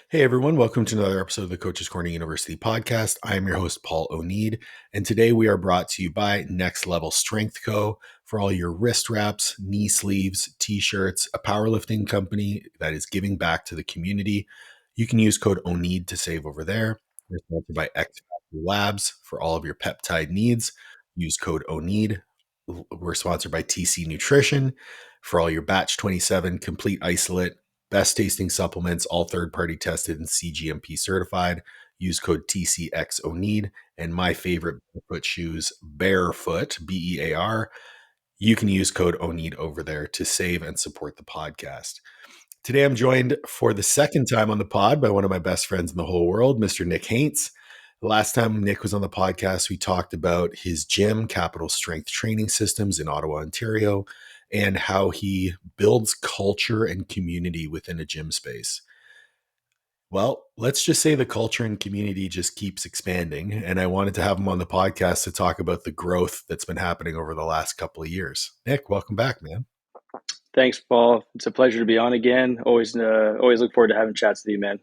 Hey everyone, welcome to another episode of the Coaches Corner University podcast. I am your host, Paul O'Neid, and today we are brought to you by Next Level Strength Co. for all your wrist wraps, knee sleeves, t-shirts, a powerlifting company that is giving back to the community. You can use code O'Neid to save over there. We're sponsored by X Factor Labs for all of your peptide needs. Use code O'Neid. We're sponsored by TC Nutrition for all your Batch 27 complete isolate best tasting supplements, all third-party tested and CGMP certified. Use code TCXONEED. And my favorite barefoot shoes, Barefoot, BEAR. You can use code ONEED over there to save and support the podcast. Today I'm joined for the second time on the pod by one of my best friends in the whole world, Mr. Nick Haince. The last time Nick was on the podcast, we talked about his gym, Capital Strength Training Systems in Ottawa, Ontario, and how he builds culture and community within a gym space. Well, let's just say the culture and community just keeps expanding. And I wanted to have him on the podcast to talk about the growth that's been happening over the last couple of years. Nick, welcome back, man. Thanks, Paul. It's a pleasure to be on again. Always look forward to having chats with you, man.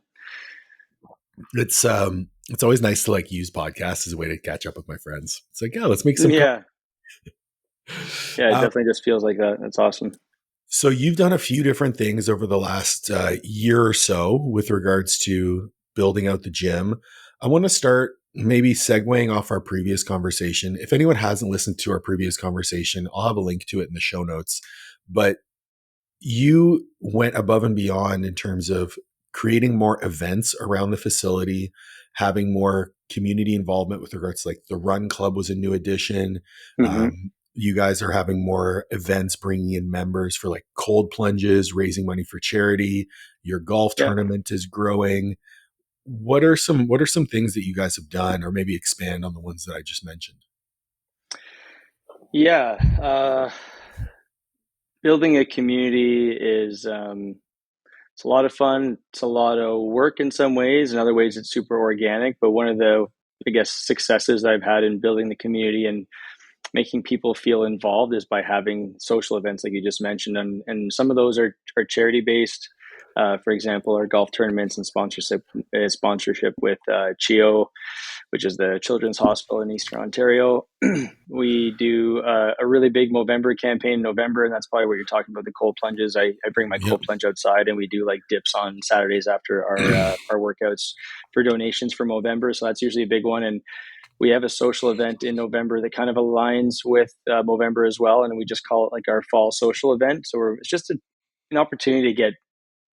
It's always nice to use podcasts as a way to catch up with my friends. It's like, yeah, let's make some. Yeah. Yeah, it definitely just feels like that. That's awesome. So you've done a few different things over the last year or so with regards to building out the gym. I want to start maybe segueing off our previous conversation. If anyone hasn't listened to our previous conversation, I'll have a link to it in the show notes. But you went above and beyond in terms of creating more events around the facility, having more community involvement with regards to the Run Club was a new addition. Mm-hmm. You guys are having more events, bringing in members for cold plunges, raising money for charity. Your golf tournament is growing. What are some things that you guys have done, or maybe expand on the ones that I just mentioned? Yeah. Building a community is it's a lot of fun. It's a lot of work in some ways. In other ways, it's super organic. But one of the, successes I've had in building the community and making people feel involved is by having social events like you just mentioned. And some of those are charity based. For example, our golf tournaments and sponsorship with CHEO, which is the Children's Hospital in Eastern Ontario. We do a really big Movember campaign in November, and that's probably what you're talking about, the cold plunges. I bring my cold plunge outside, and we do dips on Saturdays after our workouts for donations for Movember. So that's usually a big one. And we have a social event in November that kind of aligns with Movember as well, and we just call it our fall social event. So it's just an opportunity to get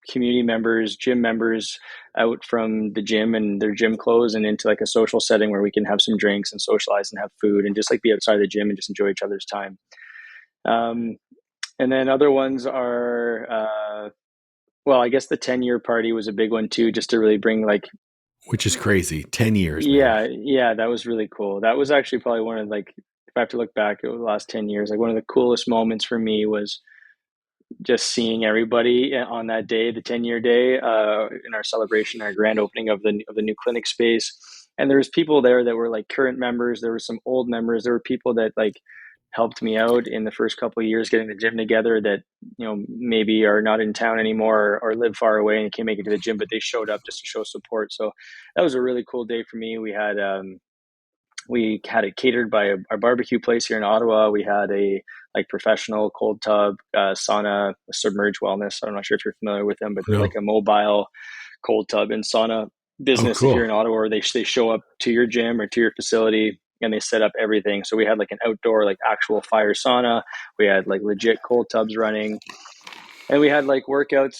community members, gym members out from the gym and their gym clothes and into a social setting where we can have some drinks and socialize and have food and just be outside the gym and just enjoy each other's time. And then other ones are, I guess the 10-year party was a big one too, just to really bring which is crazy. 10 years. Yeah. Man. Yeah. That was really cool. That was actually probably one of if I have to look back over the last 10 years, one of the coolest moments for me was just seeing everybody on that day, the 10-year day, in our celebration, our grand opening of the new clinic space. And there was people there that were current members. There were some old members. There were people that helped me out in the first couple of years getting the gym together that, maybe are not in town anymore or live far away and can't make it to the gym, but they showed up just to show support. So that was a really cool day for me. We had it catered by our barbecue place here in Ottawa. We had a professional cold tub, sauna, Submerge Wellness. I'm not sure if you're familiar with them, but they're a mobile cold tub and sauna business here in Ottawa where they show up to your gym or to your facility and they set up everything. So we had an outdoor, actual fire sauna. We had legit cold tubs running. And we had workouts,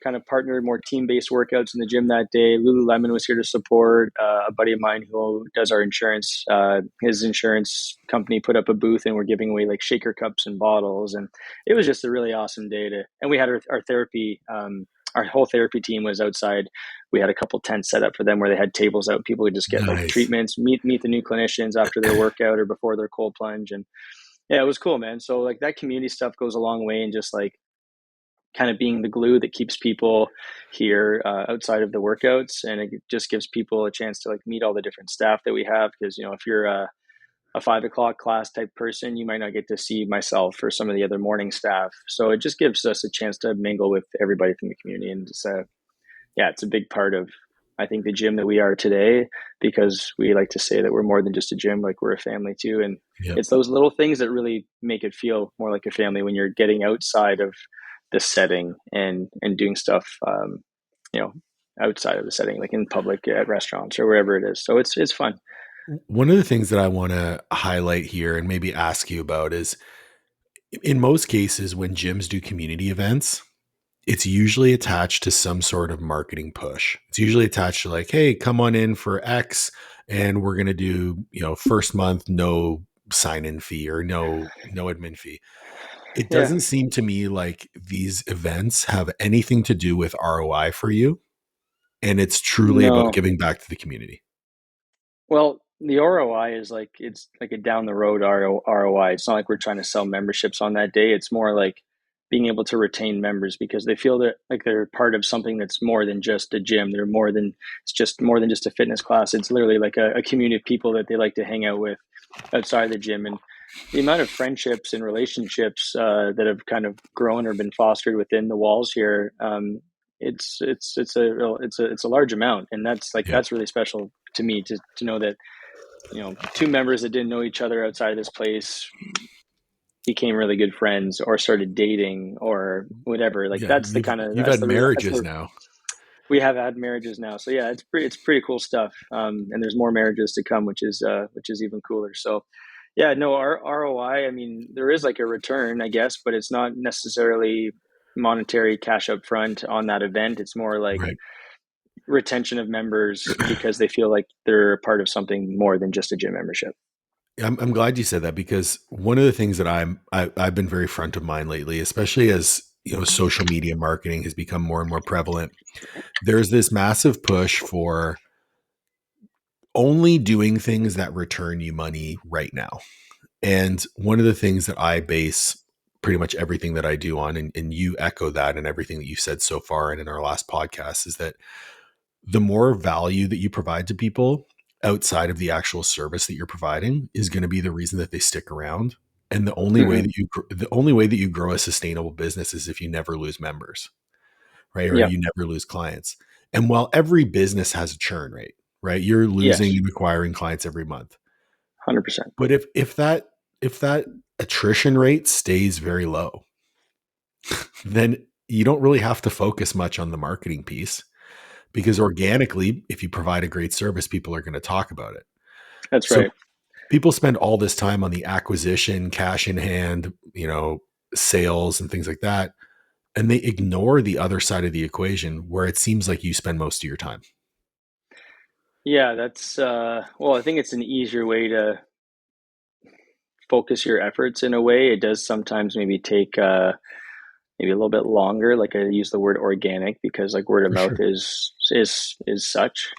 kind of partnered more team-based workouts in the gym that day. Lululemon was here to support. A buddy of mine who does our insurance, his insurance company put up a booth and we're giving away shaker cups and bottles. And it was just a really awesome day and we had our therapy, our whole therapy team was outside. We had a couple tents set up for them where they had tables out. People would just get treatments, meet the new clinicians after their workout or before their cold plunge. And yeah, it was cool, man. So that community stuff goes a long way and just kind of being the glue that keeps people here outside of the workouts. And it just gives people a chance to meet all the different staff that we have. Because, if you're a 5:00 class type person, you might not get to see myself or some of the other morning staff. So it just gives us a chance to mingle with everybody from the community and just yeah, it's a big part of, I think, the gym that we are today, because we like to say that we're more than just a gym, like we're a family too. And Yep. it's those little things that really make it feel more like a family when you're getting outside of the setting and doing stuff, you know, outside of the setting, like in public at restaurants or wherever it is. So it's fun. One of the things that I want to highlight here and maybe ask you about is in most cases, when gyms do community events, it's usually attached to some sort of marketing push. It's usually attached to like, hey, come on in for X and we're going to do, first month, no sign in fee or no admin fee. It Yeah. doesn't seem to me like these events have anything to do with ROI for you. And it's truly about No. giving back to the community. Well, the ROI is like, it's like a down the road ROI. It's not like we're trying to sell memberships on that day. It's more like being able to retain members because they feel that like they're part of something that's more than just a gym. They're more than, it's just more than just a fitness class. It's literally like a community of people that they like to hang out with outside the gym. And the amount of friendships and relationships that have kind of grown or been fostered within the walls here, it's a large amount, and Yeah. that's really special to me to know that, two members that didn't know each other outside of this place became really good friends or started dating or whatever. Like Yeah. that's the kind of You've that's had the that's marriages the now. we have had marriages now. So yeah, it's pretty cool stuff. And there's more marriages to come, which is even cooler. So yeah, no, our ROI, I mean, there is like a return, I guess, but it's not necessarily monetary cash up front on that event. It's more like Right. retention of members because they feel like they're a part of something more than just a gym membership. I'm glad you said that because one of the things that I've been very front of mind lately, especially as social media marketing has become more and more prevalent. There's this massive push for only doing things that return you money right now. And one of the things that I base pretty much everything that I do on, and you echo that and everything that you said so far and in our last podcast, is that the more value that you provide to people outside of the actual service that you're providing is going to be the reason that they stick around. And Mm-hmm. the only way that you grow a sustainable business is if you never lose members, right? Or Yeah. you never lose clients. And while every business has a churn rate, right? You're losing Yes. and acquiring clients every month. 100%. But if that attrition rate stays very low, then you don't really have to focus much on the marketing piece because organically, if you provide a great service, people are going to talk about it. That's So right. people spend all this time on the acquisition, cash in hand, sales and things like that. And they ignore the other side of the equation where it seems like you spend most of your time. Yeah, that's well, I think it's an easier way to focus your efforts in a way. It does sometimes maybe take maybe a little bit longer. Like I use the word organic because like word of For mouth sure. is such.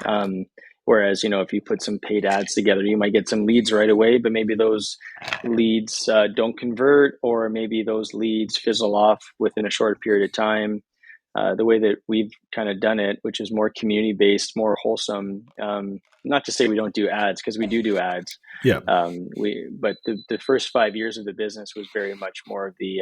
Whereas if you put some paid ads together, you might get some leads right away, but maybe those leads don't convert, or maybe those leads fizzle off within a short period of time. The way that we've kind of done it, which is more community based, more wholesome. Not to say we don't do ads, because we do ads. Yeah. But the first 5 years of the business was very much more of the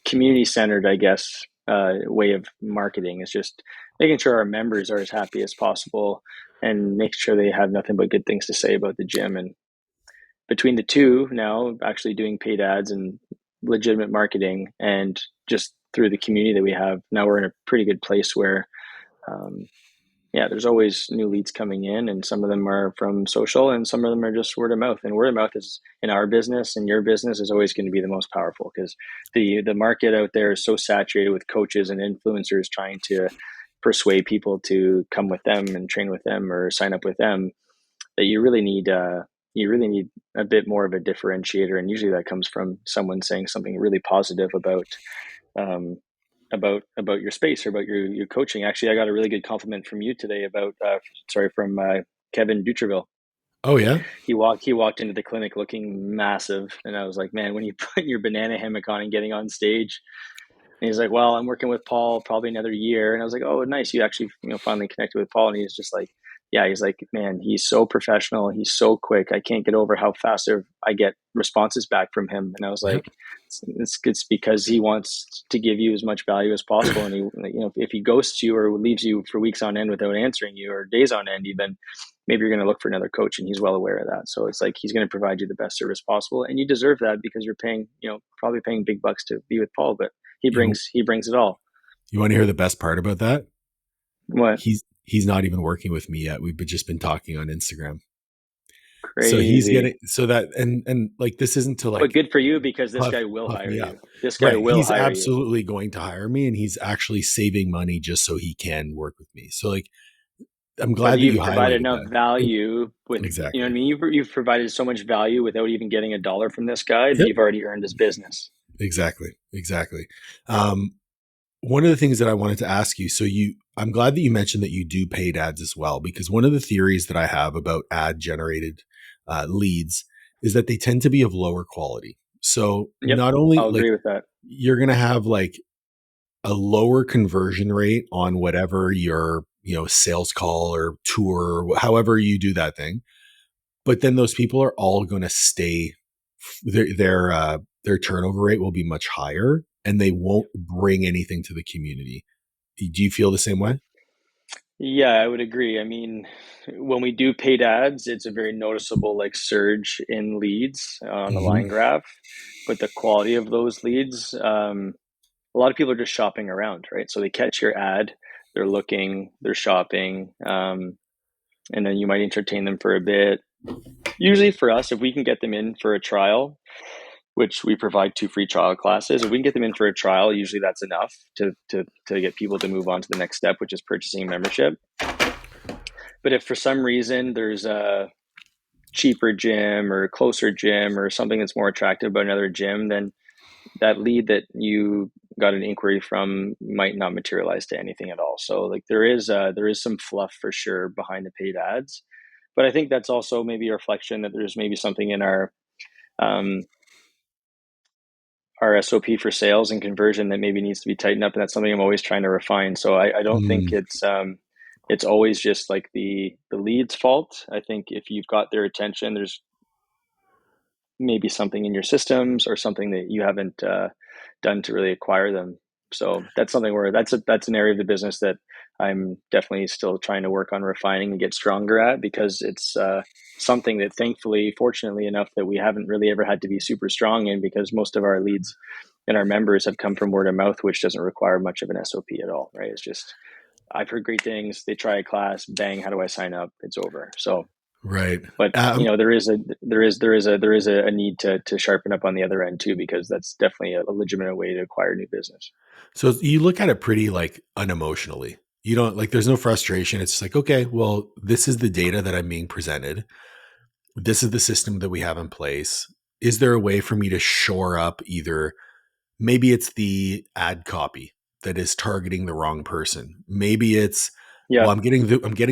community centered, I guess, way of marketing. Is just making sure our members are as happy as possible and making sure they have nothing but good things to say about the gym. And between the two, now actually doing paid ads and legitimate marketing, and just through the community that we have, now we're in a pretty good place where um, yeah, there's always new leads coming in, and some of them are from social, and some of them are just word of mouth. And word of mouth is, in our business and your business, is always going to be the most powerful, because the market out there is so saturated with coaches and influencers trying to persuade people to come with them and train with them or sign up with them, that you really need a bit more of a differentiator. And usually that comes from someone saying something really positive um, about your space or about your coaching. Actually, I got a really good compliment from you today about from Kevin Dutreville. Oh yeah. He walked into the clinic looking massive, and I was like, man, when you put your banana hammock on and getting on stage. And he's like, well, I'm working with Paul probably another year. And I was like, oh, nice, you actually finally connected with Paul. And he's just like, yeah, he's like, man, he's so professional, he's so quick, I can't get over how fast I get responses back from him. And I was Yeah. like, it's because he wants to give you as much value as possible. And if he ghosts you or leaves you for weeks on end without answering you, or days on end even, maybe you're going to look for another coach, and he's well aware of that. So it's like, he's going to provide you the best service possible, and you deserve that because you're paying, probably paying big bucks to be with Paul, but he You brings it all. you want to hear the best part about that? What? He's not even working with me yet. We've just been talking on Instagram. So he's Crazy. getting so that and like this isn't to But like good for you, because this guy will puff hire me up. you. This guy Right. will He's hire you. absolutely going to hire me, and he's actually saving money just so he can work with me. So like I'm But glad that you you've provided highlighted enough that. value with, Exactly. I mean, you've provided so much value without even getting a dollar from this guy, that Yep. you've already earned his business. Exactly. Um, one of the things that I wanted to ask you, I'm glad that you mentioned that you do paid ads as well, because one of the theories that I have about ad generated leads is that they tend to be of lower quality. So Yep, not only I'll like agree with that. you're going to have like a lower conversion rate on whatever your, sales call or tour, or however you do that thing. But then those people are all going to stay, their turnover rate will be much higher, and they won't bring anything to the community. Do you feel the same way? Yeah, I would agree. I mean, when we do paid ads, it's a very noticeable like surge in leads on the Hmm. line graph, but the quality of those leads, a lot of people are just shopping around, right? So they catch your ad, they're looking, they're shopping, and then you might entertain them for a bit. Usually for us, if we can get them in for a trial, which we provide 2 free trial classes, if we can get them in for a trial, usually that's enough to get people to move on to the next step, which is purchasing a membership. But if for some reason there's a cheaper gym or closer gym or something that's more attractive about another gym, then that lead that you got an inquiry from might not materialize to anything at all. So like there is some fluff for sure behind the paid ads, but I think that's also maybe a reflection that there's maybe something in um, our SOP for sales and conversion that maybe needs to be tightened up, and that's something I'm always trying to refine. So I don't think Mm, it's always just like the lead's fault. I think if you've got their attention, there's maybe something in your systems or something that you haven't done to really acquire them. So that's something where that's an area of the business that I'm definitely still trying to work on refining and get stronger at, because it's something that thankfully, fortunately enough, that we haven't really ever had to be super strong in, because most of our leads and our members have come from word of mouth, which doesn't require much of an SOP at all, right? It's just, I've heard great things. They try a class, bang, how do I sign up? It's over. So, right. but Um, there is a need to sharpen up on the other end too, because that's definitely a legitimate way to acquire new business. so you look at it pretty like unemotionally. You don't like, there's no frustration. It's just like, okay, well, this is the data that I'm being presented. This is the system that we have in place. Is there a way for me to shore up either maybe it's the ad copy that is targeting the wrong person. Maybe it's, Yeah, well, I'm getting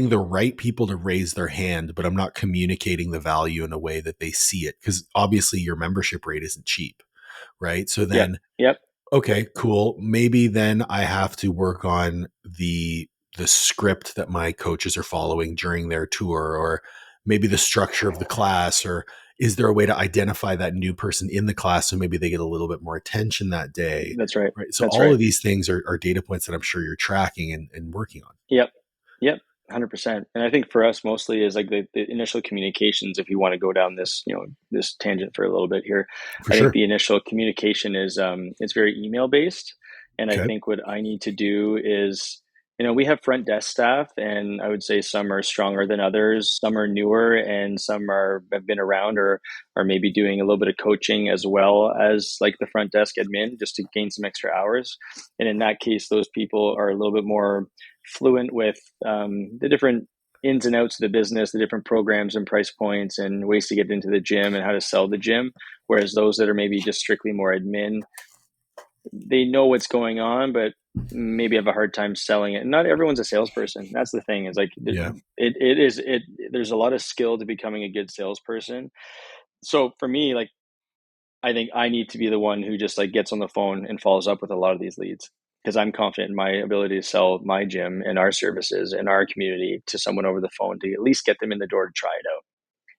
the right people to raise their hand, but I'm not communicating the value in a way that they see it, because obviously your membership rate isn't cheap, right? So yeah, then, yep, okay, cool. Maybe then I have to work on the script that my coaches are following during their tour, or maybe the structure of the class, or is there a way to identify that new person in the class so maybe they get a little bit more attention that day? that's right, Right. So that's all right. of these things are data points that I'm sure you're tracking and working on. Yep. Yep. 100%. And I think for us mostly is like the initial communications. If you want to go down this, this tangent for a little bit here, For I think sure. the initial communication is it's very email based. And I Okay. think what I need to do is, we have front desk staff, and I would say some are stronger than others. Some are newer, and some have been around, or are maybe doing a little bit of coaching as well as like the front desk admin, just to gain some extra hours. And in that case, those people are a little bit more fluent with the different ins and outs of the business, the different programs and price points and ways to get into the gym and how to sell the gym. Whereas those that are maybe just strictly more admin, they know what's going on, but maybe have a hard time selling it. And not everyone's a salesperson. That's the thing. Is like Yeah. it. There's a lot of skill to becoming a good salesperson. So for me, like, I think I need to be the one who just like gets on the phone and follows up with a lot of these leads, because I'm confident in my ability to sell my gym and our services and our community to someone over the phone to at least get them in the door to try it out.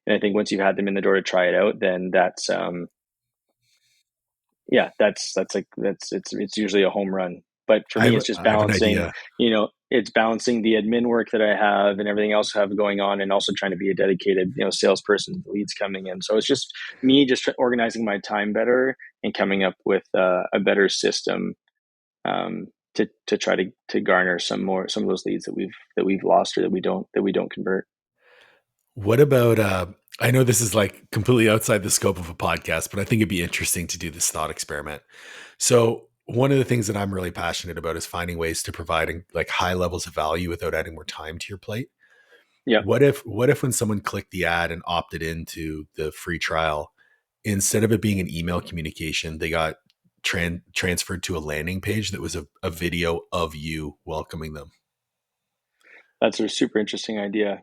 And I think once you've had them in the door to try it out, then yeah, it's usually a home run. But for I me, have it's just I have an balancing, idea. it's balancing the admin work that I have and everything else I have going on, and also trying to be a dedicated, salesperson to the leads coming in. So it's just me just organizing my time better and coming up with a better system, to try to garner some of those leads that we've lost, or that we don't convert. What about I know this is like completely outside the scope of a podcast, but I think it'd be interesting to do this thought experiment. So one of the things that I'm really passionate about is finding ways to provide like high levels of value without adding more time to your plate. Yeah. What if when someone clicked the ad and opted into the free trial, instead of it being an email communication, they got transferred to a landing page that was a video of you welcoming them? That's a super interesting idea.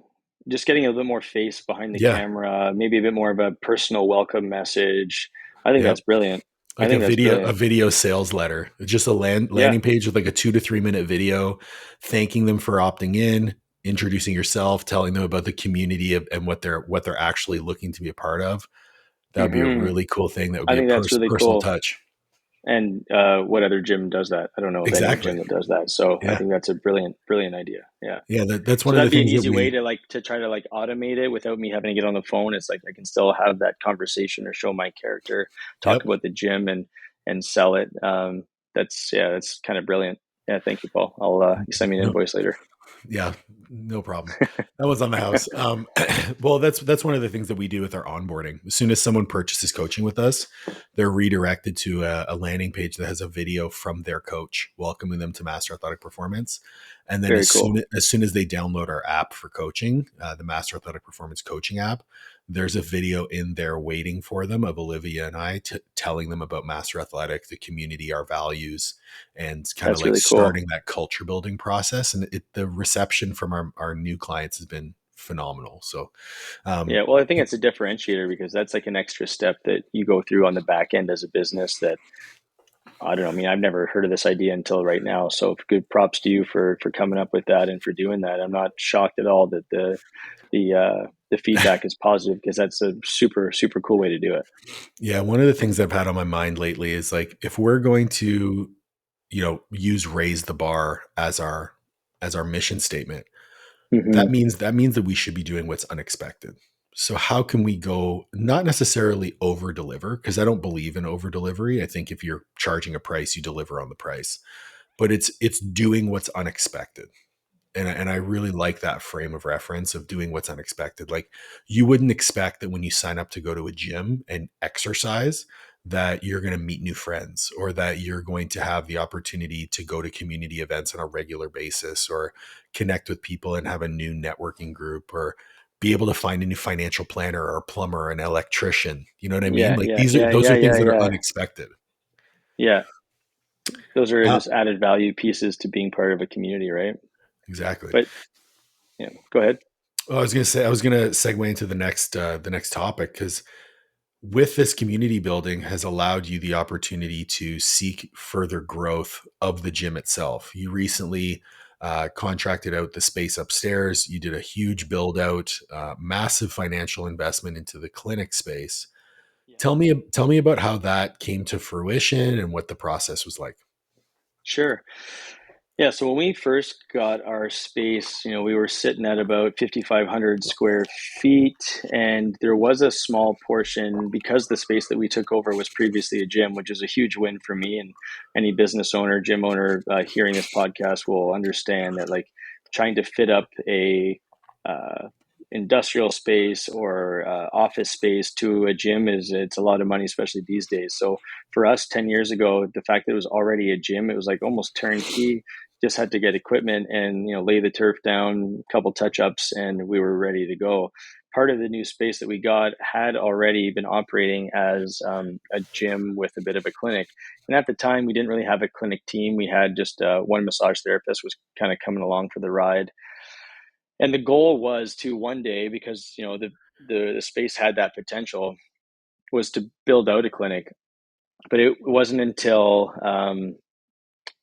Just getting a little bit more face behind the Yeah. camera, maybe a bit more of a personal welcome message. I think Yep. that's brilliant. I Like think that's a brilliant. video sales letter, just a Yeah. landing page with like a 2 to 3 minute video, thanking them for opting in, introducing yourself, telling them about the community and what they're actually looking to be a part of. That would be a Hmm. really cool thing. That would I be a think that's really personal cool. touch. And what other gym does that? I don't know of any Exactly. gym that does that. So I Yeah. think that's a brilliant, brilliant idea. Yeah. Yeah. That's one So of the that'd be an things that easy way we, to try to automate it without me having to get on the phone. It's like I can still have that conversation or show my character, talk yep. about the gym and sell it. That's kind of brilliant. Yeah, thank you, Paul. I'll you send me an No, invoice later. yeah, no problem. That was on the house. Well, that's one of the things that we do with our onboarding. As soon as someone purchases coaching with us, they're redirected to a landing page that has a video from their coach welcoming them to Master Athletic Performance. And then Very as cool. soon as they download our app for coaching, the Master Athletic Performance coaching app, there's a video in there waiting for them of Olivia and I telling them about Master Athletic, the community, our values, and kind of That's like really cool. starting that culture building process. And the reception from our new clients has been phenomenal. So, um, Yeah, well, I think it's a differentiator because that's like an extra step that you go through on the back end as a business that I don't know. I mean, I've never heard of this idea until right now. So good props to you for coming up with that and for doing that. I'm not shocked at all that the feedback is positive, because that's a super super cool way to do it. yeah, one of the things I've had on my mind lately is like, if we're going to, use raise the bar as our mission statement, that Hmm. means that we should be doing what's unexpected. So how can we go not necessarily over deliver? Because I don't believe in over delivery. I think if you're charging a price, you deliver on the price. But it's doing what's unexpected. And I really like that frame of reference of doing what's unexpected. Like, you wouldn't expect that when you sign up to go to a gym and exercise that you're going to meet new friends, or that you're going to have the opportunity to go to community events on a regular basis, or connect with people and have a new networking group, or be able to find a new financial planner or a plumber or an electrician. You know what I mean? Yeah, Like, yeah, those yeah, are yeah, things yeah, that are yeah, unexpected. yeah. Those are Uh, just added value pieces to being part of a community, right? exactly. But yeah, go ahead. Well, I was going to segue into the next topic, because with this community building has allowed you the opportunity to seek further growth of the gym itself. You recently contracted out the space upstairs. You did a huge build out, massive financial investment into the clinic space. Yeah. Tell me about how that came to fruition and what the process was like. Sure. Yeah, so when we first got our space, we were sitting at about 5,500 square feet, and there was a small portion because the space that we took over was previously a gym, which is a huge win for me. And any business owner, gym owner hearing this podcast will understand that, like, trying to fit up a uh, industrial space or office space to a gym it's a lot of money, especially these days. So for us 10 years ago, the fact that it was already a gym, it was like almost turnkey. Just had to get equipment and lay the turf down, a couple touch ups, and we were ready to go. Part of the new space that we got had already been operating as a gym with a bit of a clinic. And at the time, we didn't really have a clinic team. We had just one massage therapist was kind of coming along for the ride. And the goal was to one day, because the space had that potential, was to build out a clinic. But it wasn't until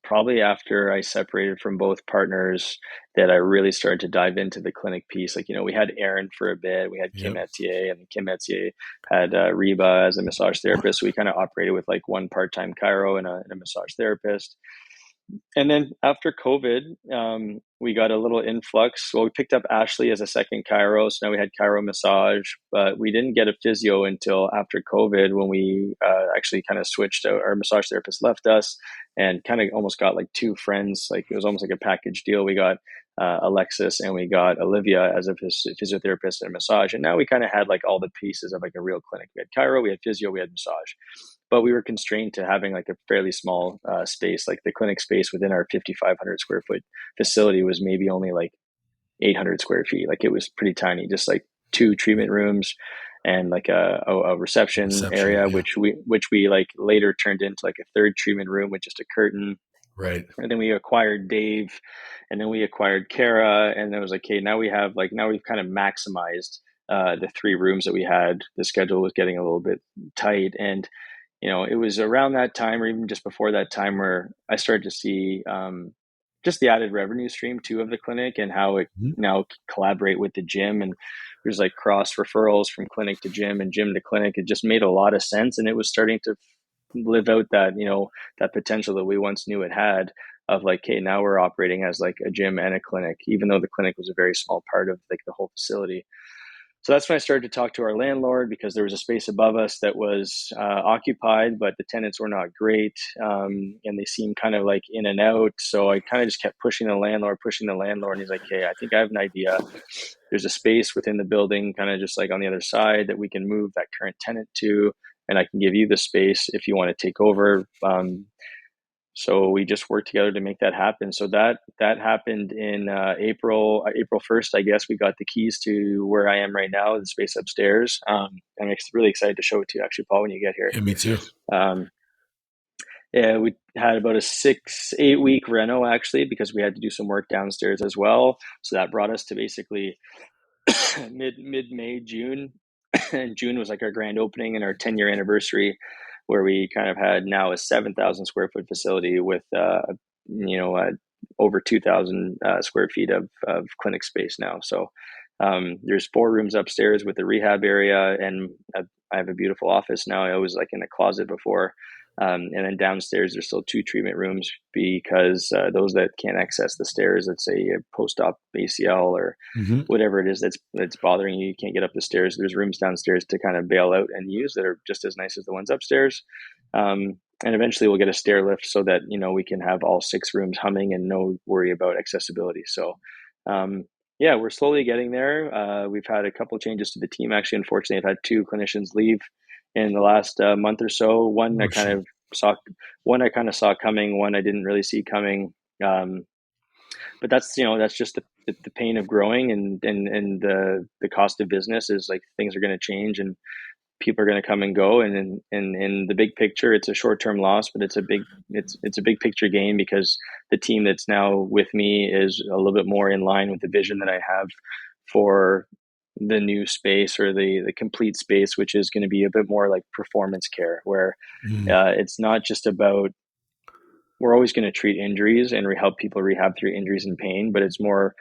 probably after I separated from both partners that I really started to dive into the clinic piece. Like, we had Aaron for a bit, we had Kim Yep. Etier, and Kim Etier had Reba as a massage therapist. So we kind of operated with like one part-time chiro and a massage therapist. And then after COVID, we got a little influx. Well, we picked up Ashley as a second chiro, so now we had chiro massage, but we didn't get a physio until after COVID when we actually kind of switched. Our massage therapist left us and kind of almost got like two friends. Like it was almost like a package deal. We got Alexis and we got Olivia as a physiotherapist and massage, and now we kind of had like all the pieces of like a real clinic. We had chiro, we had physio, we had massage, but we were constrained to having like a fairly small space. Like the clinic space within our 5,500 square foot facility was maybe only like 800 square feet. Like it was pretty tiny, just like two treatment rooms and like a reception Reception. area, Yeah. which we like later turned into like a third treatment room with just a curtain. Right. And then we acquired Dave, and then we acquired Kara, and then it was like, okay, now we've kind of maximized the three rooms that we had. The schedule was getting a little bit tight, and it was around that time, or even just before that time, where I started to see just the added revenue stream too of the clinic and how it Mhm. now collaborate with the gym, and there's like cross referrals from clinic to gym and gym to clinic. It just made a lot of sense, and it was starting to live out that that potential that we once knew it had of like, hey, now we're operating as like a gym and a clinic, even though the clinic was a very small part of like the whole facility. So that's when I started to talk to our landlord, because there was a space above us that was occupied, but the tenants were not great, and they seemed kind of like in and out. So I kind of just kept pushing the landlord, and he's like, "Hey, I think I have an idea. There's a space within the building, kind of just like on the other side, that we can move that current tenant to, and I can give you the space if you want to take over." So we just worked together to make that happen. So that happened in April 1st. I guess we got the keys to where I am right now, the space upstairs. I'm really excited to show it to you, actually, Paul, when you get here. Yeah, me too. Um, yeah, we had about a 6-8 week reno, actually, because we had to do some work downstairs as well. So that brought us to basically mid May, June. And June was like our grand opening and our 10-year anniversary, where we kind of had now a 7,000 square foot facility with over 2,000 square feet of clinic space now. So there's 4 rooms upstairs with a rehab area, and I have a beautiful office now. I was like in a closet before. And then downstairs, there's still 2 treatment rooms, because those that can't access the stairs, let's say a post-op ACL or Hmm. whatever it is that's bothering you, you can't get up the stairs. There's rooms downstairs to kind of bail out and use that are just as nice as the ones upstairs. And eventually we'll get a stair lift so that we can have all 6 rooms humming and no worry about accessibility. So yeah, we're slowly getting there. We've had a couple changes to the team. Actually, unfortunately, I've had 2 clinicians leave in the last month or so. Oh shit. One I kind of saw coming. One I didn't really see coming. But that's just the pain of growing, and the cost of business is like things are going to change and people are going to come and go, and in the big picture it's a short-term loss, but it's a big picture gain, because the team that's now with me is a little bit more in line with the vision that I have for the new space, or the complete space, which is going to be a bit more like performance care, where Mm. it's not just about, we're always going to treat injuries and help people rehab through injuries and pain, but it's more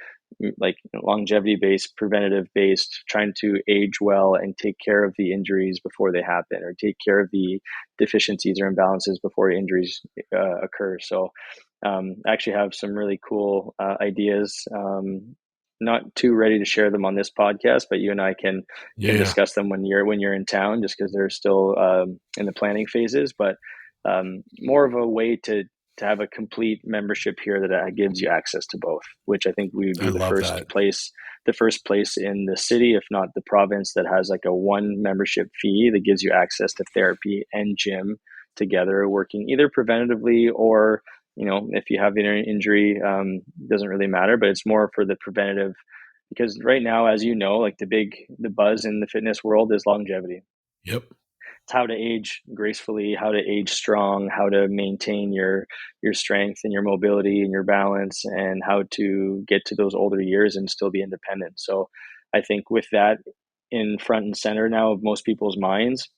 like longevity based, preventative based, trying to age well and take care of the injuries before they happen, or take care of the deficiencies or imbalances before injuries occur. So I actually have some really cool ideas. Not too ready to share them on this podcast, but you and I can Yeah. discuss them when you're in town, just because they're still in the planning phases. But more of a way to have a complete membership here that gives you access to both, which I think we would I be the love first that. place in the city, if not the province, that has like a one membership fee that gives you access to therapy and gym together, working either preventatively or, if you have an injury, doesn't really matter, but it's more for the preventative, because right now, as you know, like the buzz in the fitness world is longevity. Yep. It's how to age gracefully, how to age strong, how to maintain your strength and your mobility and your balance, and how to get to those older years and still be independent. So I think with that in front and center now of most people's minds,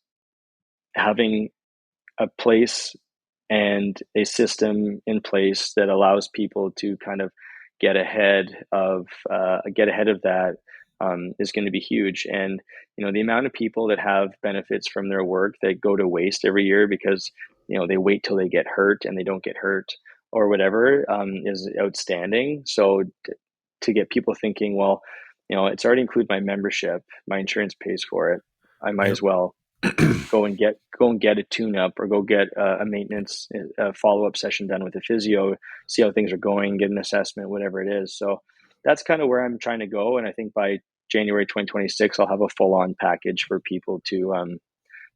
having a place and a system in place that allows people to kind of get ahead of that is going to be huge. And the amount of people that have benefits from their work that go to waste every year because they wait till they get hurt and they don't get hurt or whatever is outstanding. So to get people thinking, well, it's already included my membership, my insurance pays for it. I might Yep. as well go and get a tune up or go get a maintenance follow up session done with a physio, see how things are going, get an assessment, whatever it is. So that's kind of where I'm trying to go, and I think by January 2026, I'll have a full on package for people to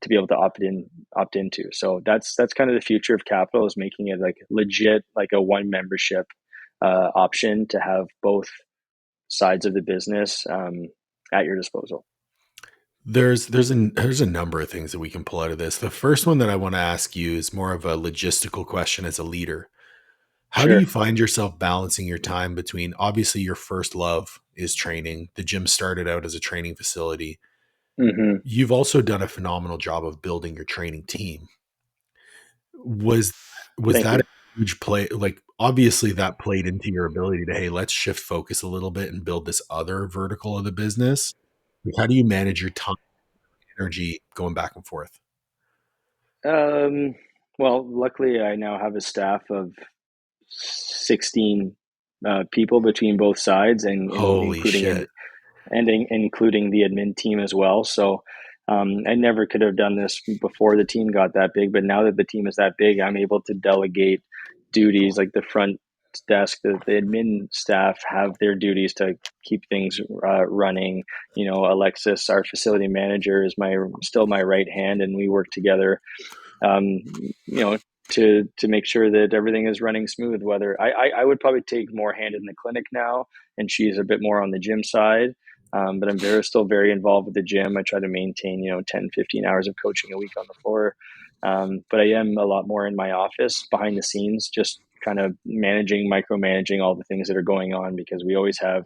be able to opt into. So that's kind of the future of capital, is making it like legit, like a one membership option to have both sides of the business at your disposal. There's a number of things that we can pull out of this. The first one that I want to ask you is more of a logistical question as a leader. How do you Sure. find yourself balancing your time between, obviously your first love is training. The gym started out as a training facility. Hmm. You've also done a phenomenal job of building your training team. Was was Thank that you. a huge play? Like, obviously that played into your ability to, hey, let's shift focus a little bit and build this other vertical of the business. Like, how do you manage your time, energy going back and forth? Um, well, luckily, I now have a staff of 16 people between both sides, and Holy including shit. including the admin team as well. So I never could have done this before the team got that big, but now that the team is that big, I'm able to delegate duties like the front desk. The admin staff have their duties to keep things running. Alexis, our facility manager, is my still my right hand, and we work together um, you know, to make sure that everything is running smooth. Whether I would probably take more hand in the clinic now, and she's a bit more on the gym side. But I'm still very involved with the gym. I try to maintain, 10, 15 hours of coaching a week on the floor. But I am a lot more in my office behind the scenes, just kind of micromanaging all the things that are going on, because we always have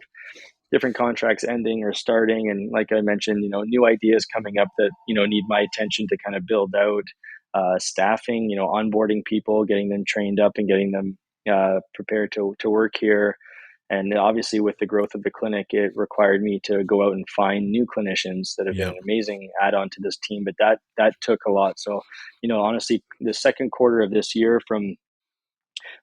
different contracts ending or starting, and like I mentioned, new ideas coming up that need my attention to kind of build out staffing, onboarding people, getting them trained up and getting them prepared to work here. And obviously with the growth of the clinic, it required me to go out and find new clinicians that have been Yep. an amazing add-on to this team, but that took a lot. So honestly, the second quarter of this year, from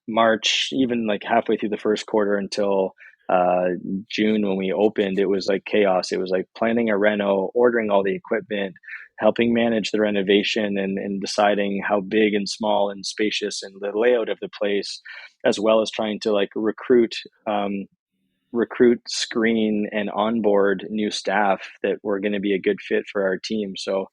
March, even like halfway through the first quarter until uh, June when we opened, it was like chaos. It was like planning a reno, ordering all the equipment, helping manage the renovation, and deciding how big and small and spacious and the layout of the place, as well as trying to like recruit, screen, and onboard new staff that were going to be a good fit for our team. So,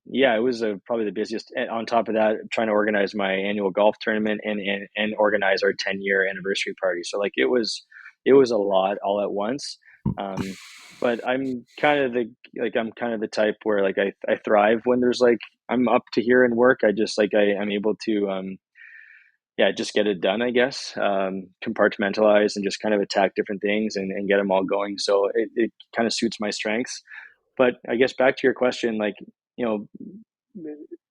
yeah, it was probably the busiest. And on top of that, trying to organize my annual golf tournament and organize our 10-year anniversary party. So like it was a lot all at once. Um, but I'm kind of the type where like I thrive when there's like I'm up to here in work. I just like I'm able to yeah, just get it done, I guess. Compartmentalize and just kind of attack different things and get them all going. So it kind of suits my strengths. But I guess back to your question, like, you know,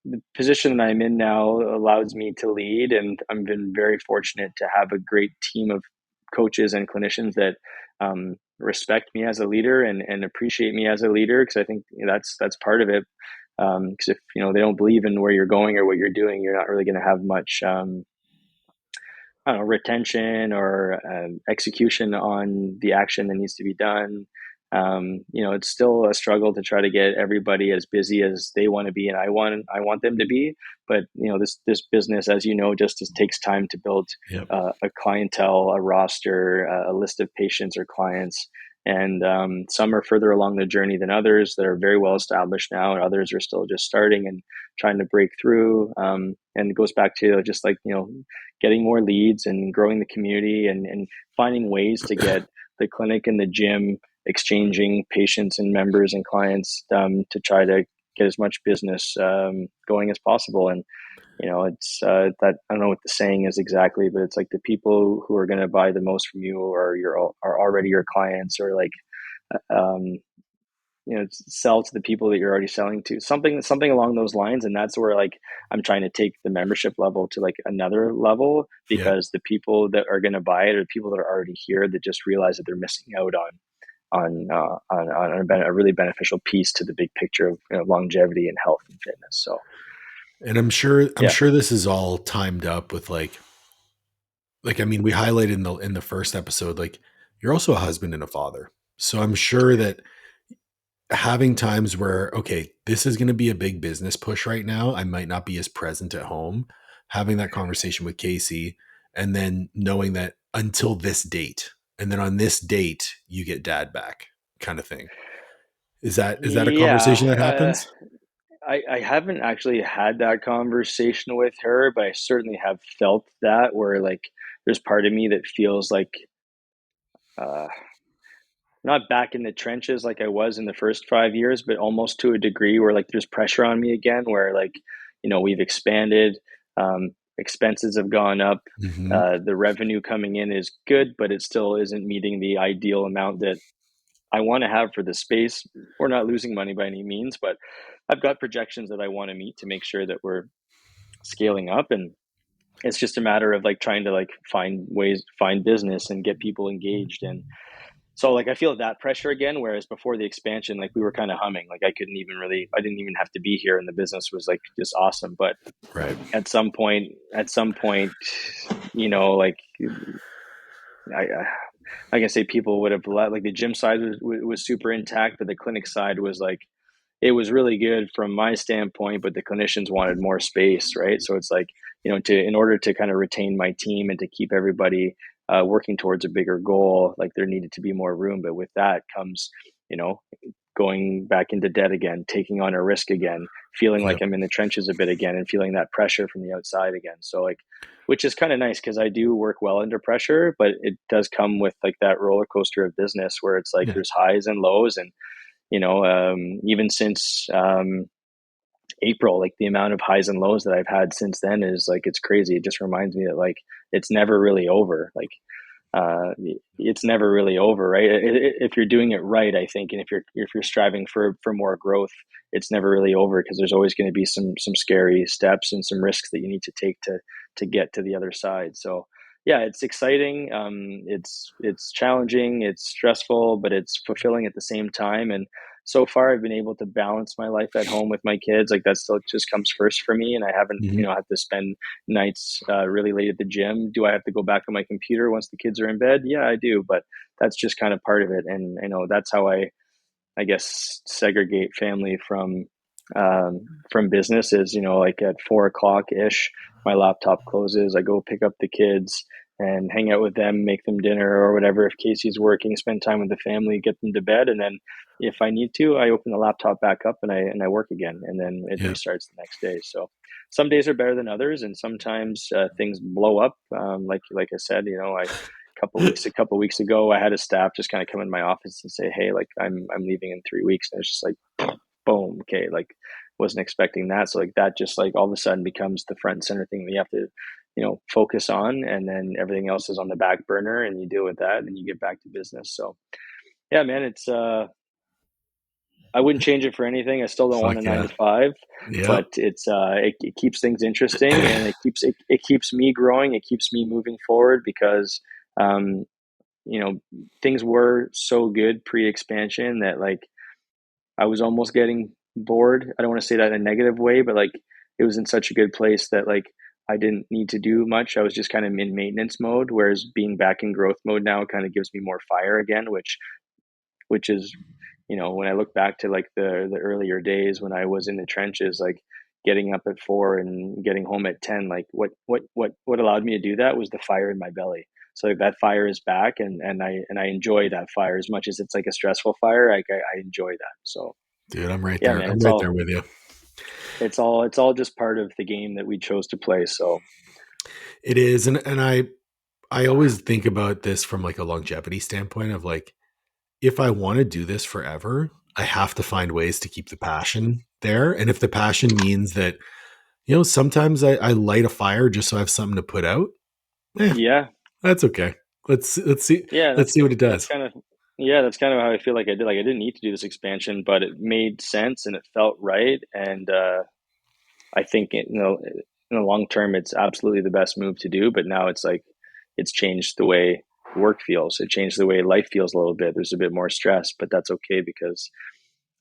the position that I'm in now allows me to lead, and I've been very fortunate to have a great team of coaches and clinicians that respect me as a leader and appreciate me as a leader, because I think that's part of it. Because if they don't believe in where you're going or what you're doing, you're not really going to have much I don't know, retention or execution on the action that needs to be done. It's still a struggle to try to get everybody as busy as they want to be, and I want them to be. But this business, as just takes time to build Yep. a clientele, a roster, a list of patients or clients. And some are further along the journey than others that are very well established now, and others are still just starting and trying to break through. And it goes back to just like getting more leads and growing the community, and finding ways to get the clinic and the gym exchanging patients and members and clients to try to get as much business going as possible. And it's that I don't know what the saying is exactly, but it's like the people who are going to buy the most from you are already your clients, or like um, sell to the people that you're already selling to, something along those lines. And that's where like I'm trying to take the membership level to like another level, Yeah. because the people that are going to buy it are people that are already here that just realize that they're missing out on a really beneficial piece to the big picture of longevity and health and fitness. So And I'm yeah. sure this is all timed up with like I mean, we highlighted in the first episode, like you're also a husband and a father. So I'm sure that having times where, okay, this is going to be a big business push right now, I might not be as present at home, having that conversation with Casey, and then knowing that until this date, and then on this date you get dad back, kind of thing. Is that a conversation that Yeah, happens? I haven't actually had that conversation with her, but I certainly have felt that, where like there's part of me that feels like uh, not back in the trenches like I was in the first 5 years, but almost to a degree where like there's pressure on me again, where like, we've expanded, expenses have gone up, Hmm. the revenue coming in is good, but it still isn't meeting the ideal amount that I want to have for the space. We're not losing money by any means, but I've got projections that I want to meet to make sure that we're scaling up. And it's just a matter of like trying to like find business and get people engaged. And so like I feel that pressure again, whereas before the expansion, like we were kind of humming. Like I didn't even have to be here, and the business was like just awesome. But Right. at some point, like I can say people would have let, like the gym side was super intact, but the clinic side was like, it was really good from my standpoint, but the clinicians wanted more space, right? So it's like, in order to kind of retain my team and to keep everybody working towards a bigger goal, like there needed to be more room. But with that comes, you know, going back into debt again, taking on a risk again, feeling Yeah. like I'm in the trenches a bit again, and feeling that pressure from the outside again. So like, which is kind of nice because I do work well under pressure, but it does come with like that roller coaster of business where it's like Yeah. there's highs and lows. And even since April, like the amount of highs and lows that I've had since then is like, it's crazy. It just reminds me that like it's never really over. Like it's never really over, right? If you're doing it right, I think, and if you're striving for more growth, it's never really over, because there's always going to be some scary steps and some risks that you need to take to get to the other side. So yeah, it's exciting. It's challenging, it's stressful, but it's fulfilling at the same time. And so far I've been able to balance my life at home with my kids. Like that still just comes first for me, and I haven't Hmm. had to spend nights really late at the gym. Do I have to go back on my computer once the kids are in bed? Yeah, I do, but that's just kind of part of it. And that's how I guess segregate family from business is, like at 4 o'clock ish, my laptop closes. I go pick up the kids and hang out with them, make them dinner or whatever. If Casey's working, spend time with the family, get them to bed, and then if I need to, I open the laptop back up and I work again, and then it Yeah. restarts the next day. So some days are better than others, and sometimes things blow up. Like I said, a couple weeks ago, I had a staff just kind of come in my office and say, "Hey, like I'm leaving in 3 weeks," and it's just like, boom, okay, like wasn't expecting that. So like that just like all of a sudden becomes the front and center thing that you have to, focus on, and then everything else is on the back burner, and you deal with that, and you get back to business. So yeah, man, it's I wouldn't change it for anything. I still don't want Fuck a nine yeah. to five, Yep. but it keeps things interesting, and it keeps me growing. It keeps me moving forward because um, things were so good pre-expansion that like I was almost getting bored. I don't want to say that in a negative way, but like it was in such a good place that like I didn't need to do much. I was just kind of in maintenance mode, whereas being back in growth mode now kind of gives me more fire again, which is, when I look back to like the earlier days when I was in the trenches, like getting up at 4 and getting home at 10, like what allowed me to do that was the fire in my belly. So like, that fire is back, and I enjoy that fire as much as it's like a stressful fire. Like I enjoy that. So Dude, I'm right yeah, there. man, I'm it's right there all with you. it's all just part of the game that we chose to play. So It is. And I always think about this from like a longevity standpoint of like, if I want to do this forever, I have to find ways to keep the passion there. And if the passion means that, sometimes I light a fire just so I have something to put out, eh, yeah, that's okay. Let's see yeah, let's see what it that's does. kind of Yeah, that's kind of how I feel like I did. Like I didn't need to do this expansion, but it made sense and it felt right. And I think in the long term, it's absolutely the best move to do. But now it's like it's changed the way work feels. It changed the way life feels a little bit. There's a bit more stress, but that's okay because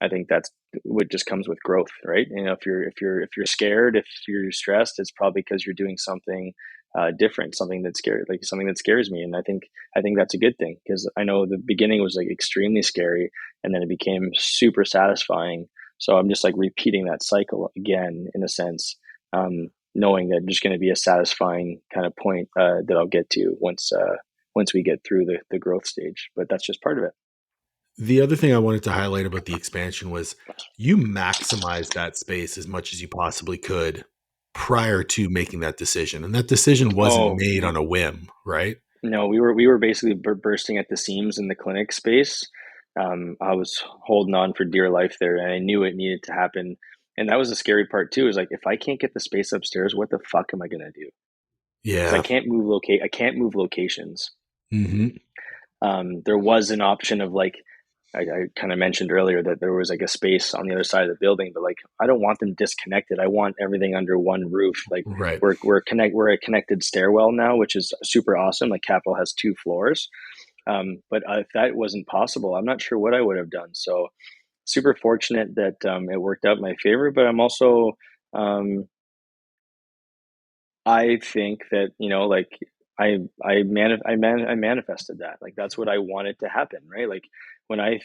I think that's what just comes with growth, right? If you're scared, if you're stressed, it's probably because you're doing something different, something that's scary, like something that scares me. And I think that's a good thing because I know the beginning was like extremely scary, and then it became super satisfying. So I'm just like repeating that cycle again, in a sense, knowing that there's going to be a satisfying kind of point that I'll get to once we get through the growth stage. But that's just part of it. The other thing I wanted to highlight about the expansion was you maximized that space as much as you possibly could prior to making that decision. And that decision wasn't Oh, made on a whim, right? no, we were basically bursting at the seams in the clinic space. I was holding on for dear life there, and I knew it needed to happen. And that was the scary part too. Is like if I can't get the space upstairs, what the fuck am I gonna do? Because I Yeah. can't move locate. I can't move locations. Hmm. There was an option of like I kind of mentioned earlier that there was like a space on the other side of the building, but like I don't want them disconnected. I want everything under one roof. Like Right. we're a connected stairwell now, which is super awesome. Like Capital has 2 floors. But if that wasn't possible, I'm not sure what I would have done. So super fortunate that it worked out in my favor. But I'm also, um, I think that like I manifested that. Like that's what I wanted to happen, right? Like when I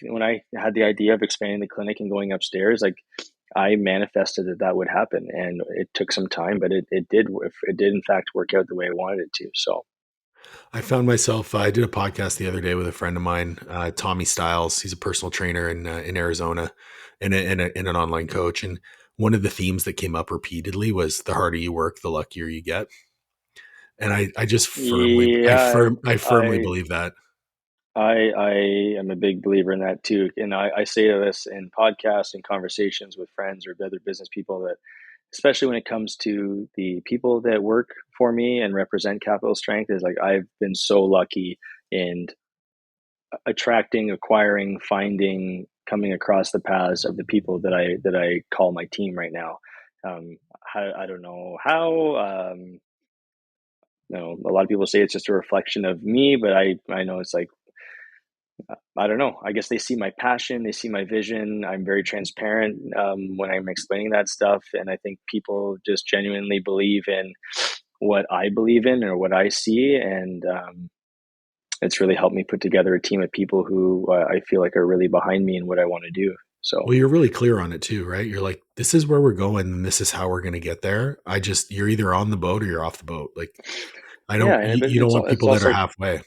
had the idea of expanding the clinic and going upstairs, like I manifested that that would happen, and it took some time, but it did in fact work out the way I wanted it to. So I found myself, I did a podcast the other day with a friend of mine, Tommy Stiles. He's a personal trainer in Arizona and an online coach. And one of the themes that came up repeatedly was the harder you work, the luckier you get. And I just yeah, I firmly I believe that. I am a big believer in that too. And I say this in podcasts and conversations with friends or other business people that, especially when it comes to the people that work for me and represent Capital Strength, is like I've been so lucky in attracting, acquiring, finding, coming across the paths of the people that I call my team right now. I don't know how. A lot of people say it's just a reflection of me, but I know it's like I don't know. I guess they see my passion, they see my vision. I'm very transparent when I'm explaining that stuff, and I think people just genuinely believe in what I believe in or what I see, and it's really helped me put together a team of people who I feel like are really behind me and what I want to do. So Well, you're really clear on it too, right? You're like, this is where we're going and this is how we're going to get there. You're either on the boat or you're off the boat. Like, yeah, and you don't want it's people that are also halfway.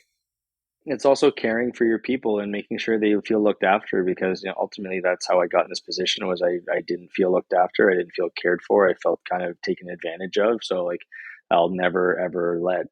caring for your people and making sure they feel looked after, because ultimately that's how I got in this position. Was I didn't feel looked after, I didn't feel cared for, I felt kind of taken advantage of. So like I'll never ever let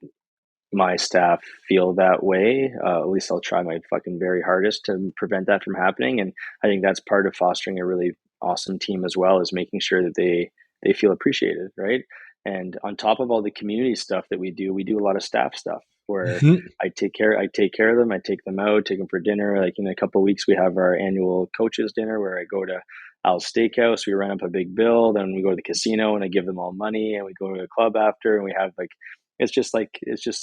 my staff feel that way. At least I'll try my fucking very hardest to prevent that from happening. And I think that's part of fostering a really awesome team as well, is making sure that they feel appreciated, right? And on top of all the community stuff that we do a lot of staff stuff where Mhm. I take care of them. I take them out, take them for dinner. Like in a couple of weeks, we have our annual coaches dinner where I go to Al's Steakhouse. We run up a big bill. Then we go to the casino and I give them all money, and we go to a club after, and we have like it's just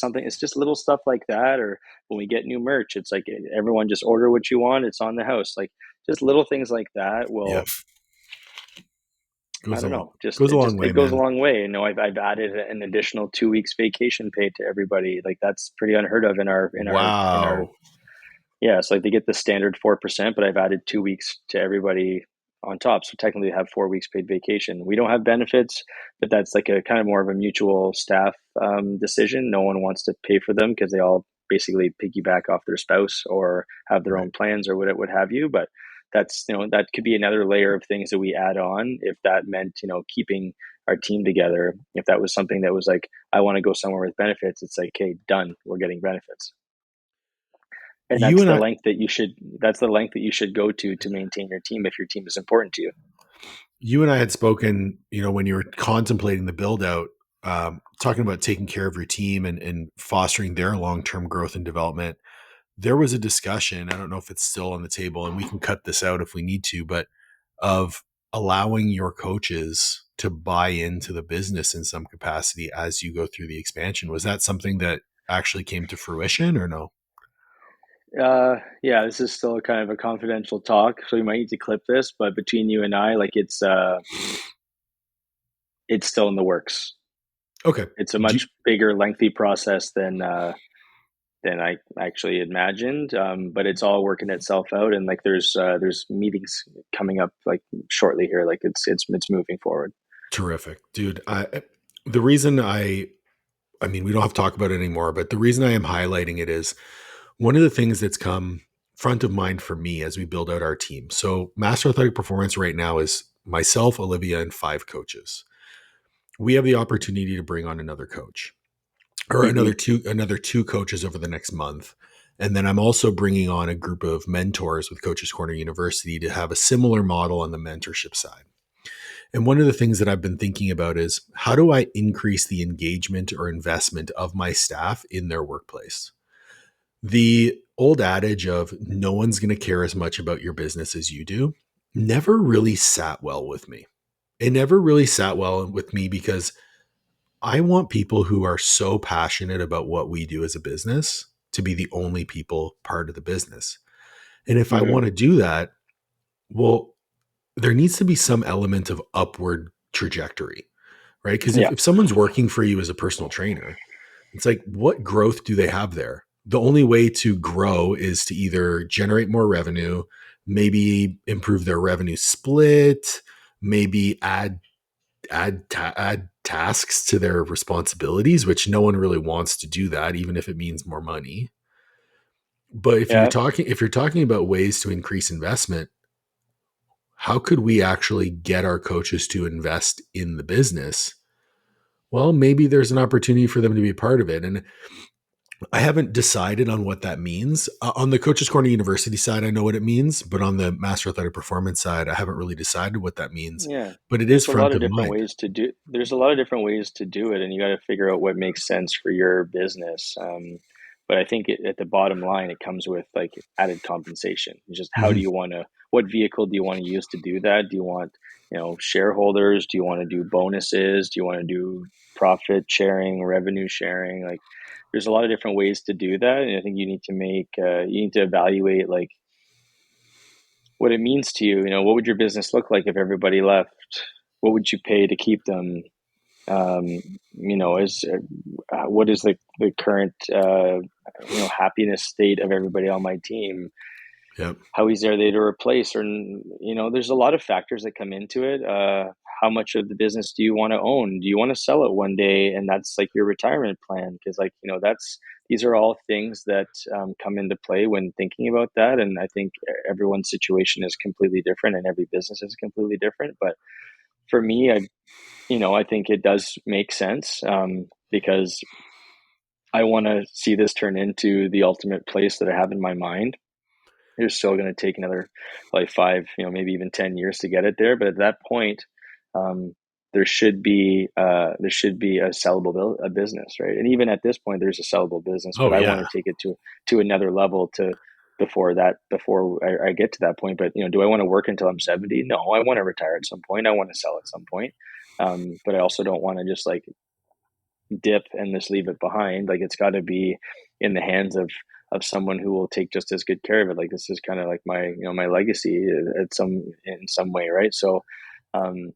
something, it's just little stuff like that. Or when we get new merch, it's like everyone just order what you want, it's on the house. Like just little things like that Yeah. will, I Goes don't a, know, just goes a long it way, goes a man. long way. I've added an additional 2 weeks vacation pay to everybody. Like that's pretty unheard of in our Wow. yeah, so like they get the standard 4%, but I've added 2 weeks to everybody on top. So technically they have 4 weeks paid vacation. We don't have benefits, but that's like a kind of more of a mutual staff decision. No one wants to pay for them because they all basically piggyback off their spouse or have their Right. own plans or what have you. But that's, that could be another layer of things that we add on if that meant, keeping our team together. If that was something that was like, I want to go somewhere with benefits, it's like, okay, done, we're getting benefits. And You and I, that's the length that you should go to maintain your team if your team is important to you. you and I had spoken, when you were contemplating the build out, talking about taking care of your team and fostering their long term growth and development. there was a discussion, I don't know if it's still on the table, and we can cut this out if we need to, but of allowing your coaches to buy into the business in some capacity as you go through the expansion. Was that something that actually came to fruition or no? Yeah, this is still kind of a confidential talk, so we might need to clip this, but between you and I, like it's still in the works. Okay. It's a Do you- much bigger, lengthy process than I actually imagined. But it's all working itself out, and like there's meetings coming up like shortly here. Like it's moving forward. Terrific, dude. The reason I mean, we don't have to talk about it anymore, but the reason I am highlighting it is one of the things that's come front of mind for me as we build out our team. So, Master Athletic Performance right now is myself, Olivia, and 5 coaches. We have the opportunity to bring on another coach or Mm-hmm. another two coaches over the next month. And then I'm also bringing on a group of mentors with Coaches Corner University to have a similar model on the mentorship side. And one of the things that I've been thinking about is how do I increase the engagement or investment of my staff in their workplace? The old adage of no one's going to care as much about your business as you do never really sat well with me. It never really sat well with me because I want people who are so passionate about what we do as a business to be the only people part of the business. And if I Mm-hmm. want to do that, well, there needs to be some element of upward trajectory, right? Because Yeah, if someone's working for you as a personal trainer, it's like, what growth do they have there? The only way to grow is to either generate more revenue, maybe improve their revenue split, maybe add tasks to their responsibilities, which no one really wants to do that, even if it means more money. But yeah, if you're talking about ways to increase investment, how could we actually get our coaches to invest in the business? Well, maybe there's an opportunity for them to be a part of it. And I haven't decided on what that means. On the Coaches Corner University side, I know what it means, but on the Master Athletic Performance side, I haven't really decided what that means. yeah. But it is front of mind. There's a lot of different ways to do it, and you got to figure out what makes sense for your business. But I think at the bottom line, it comes with like added compensation. It's just how do Mhm. you want to, what vehicle do you want to use to do that? Do you want, shareholders? Do you want to do bonuses? Do you want to do profit sharing, revenue sharing? Like, there's a lot of different ways to do that, and I think you need to evaluate like what it means to you. What would your business look like if everybody left? What would you pay to keep them? Um, is what is the current happiness state of everybody on my team? Yep. How easy are they to replace? Or there's a lot of factors that come into it. How much of the business do you want to own? Do you want to sell it one day, and that's like your retirement plan? Because that's these are all things that come into play when thinking about that. And I think everyone's situation is completely different, and every business is completely different. But for me, I think it does make sense because I want to see this turn into the ultimate place that I have in my mind. It's still going to take another like 5, maybe even 10 years to get it there. But at that point, um, there should be a sellable a business, right? And even at this point, there's a sellable business, but Oh I want yeah. to take it to another level before I get to that point. But do I want to work until I'm 70? No, I want to retire at some point. I want to sell at some point. But I also don't want to just like dip and just leave it behind. Like it's got to be in the hands of someone who will take just as good care of it. Like this is kind of like my legacy in some way, right? So, um,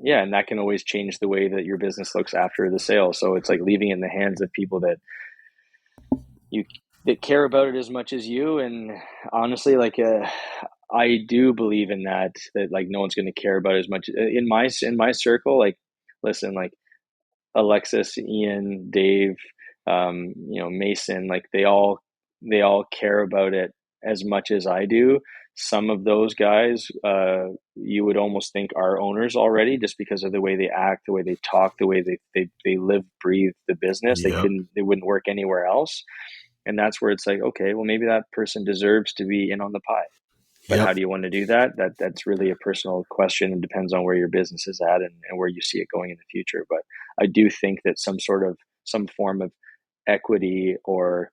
yeah, and that can always change the way that your business looks after the sale. So it's like leaving it in the hands of people you that care about it as much as you. And honestly, like I do believe in that like no one's going to care about it as much in my circle. Like, listen, like Alexis, Ian, Dave, Mason, like they all care about it as much as I do. Some of those guys, you would almost think are owners already, just because of the way they act, the way they talk, the way they live, breathe the business. Yep. They wouldn't work anywhere else, and that's where it's like, okay, well maybe that person deserves to be in on the pie. But how Yep. do you want to do that? That's really a personal question and depends on where your business is at and where you see it going in the future. But I do think that some form of equity or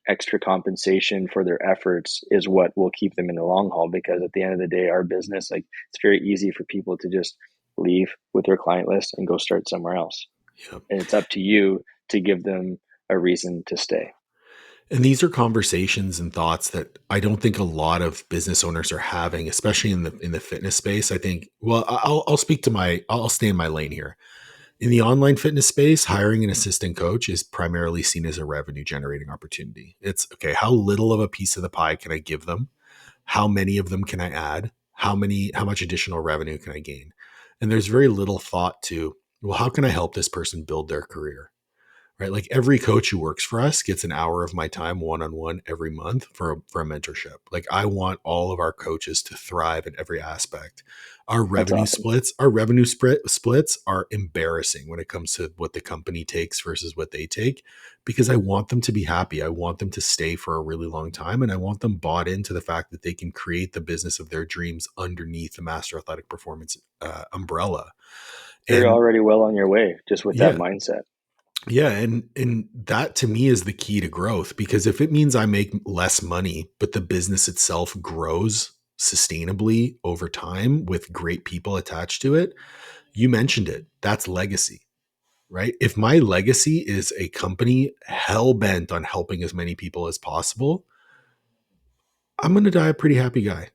extra compensation for their efforts is what will keep them in the long haul. Because at the end of the day, our business, like, it's very easy for people to just leave with their client list and go start somewhere else. Yep. And it's up to you to give them a reason to stay. And these are conversations and thoughts that I don't think a lot of business owners are having, especially in the fitness space. I think, well, I'll stay in my lane here. In the online fitness space, hiring an assistant coach is primarily seen as a revenue generating opportunity. It's okay, how little of a piece of the pie can I give them? How many of them can I add? How much additional revenue can I gain? And there's very little thought to, well, how can I help this person build their career? Right? Like every coach who works for us gets an hour of my time one-on-one every month for a mentorship. Like I want all of our coaches to thrive in every aspect. That's awesome. Our revenue splits are embarrassing when it comes to what the company takes versus what they take, because I want them to be happy. I want them to stay for a really long time. And I want them bought into the fact that they can create the business of their dreams underneath the Master Athletic Performance umbrella. You're And already well on your way just with that yeah, mindset. yeah, and that to me is the key to growth, because if it means I make less money, but the business itself grows sustainably over time with great people attached to it, you mentioned it. That's legacy, right? If my legacy is a company hell bent on helping as many people as possible, I'm going to die a pretty happy guy,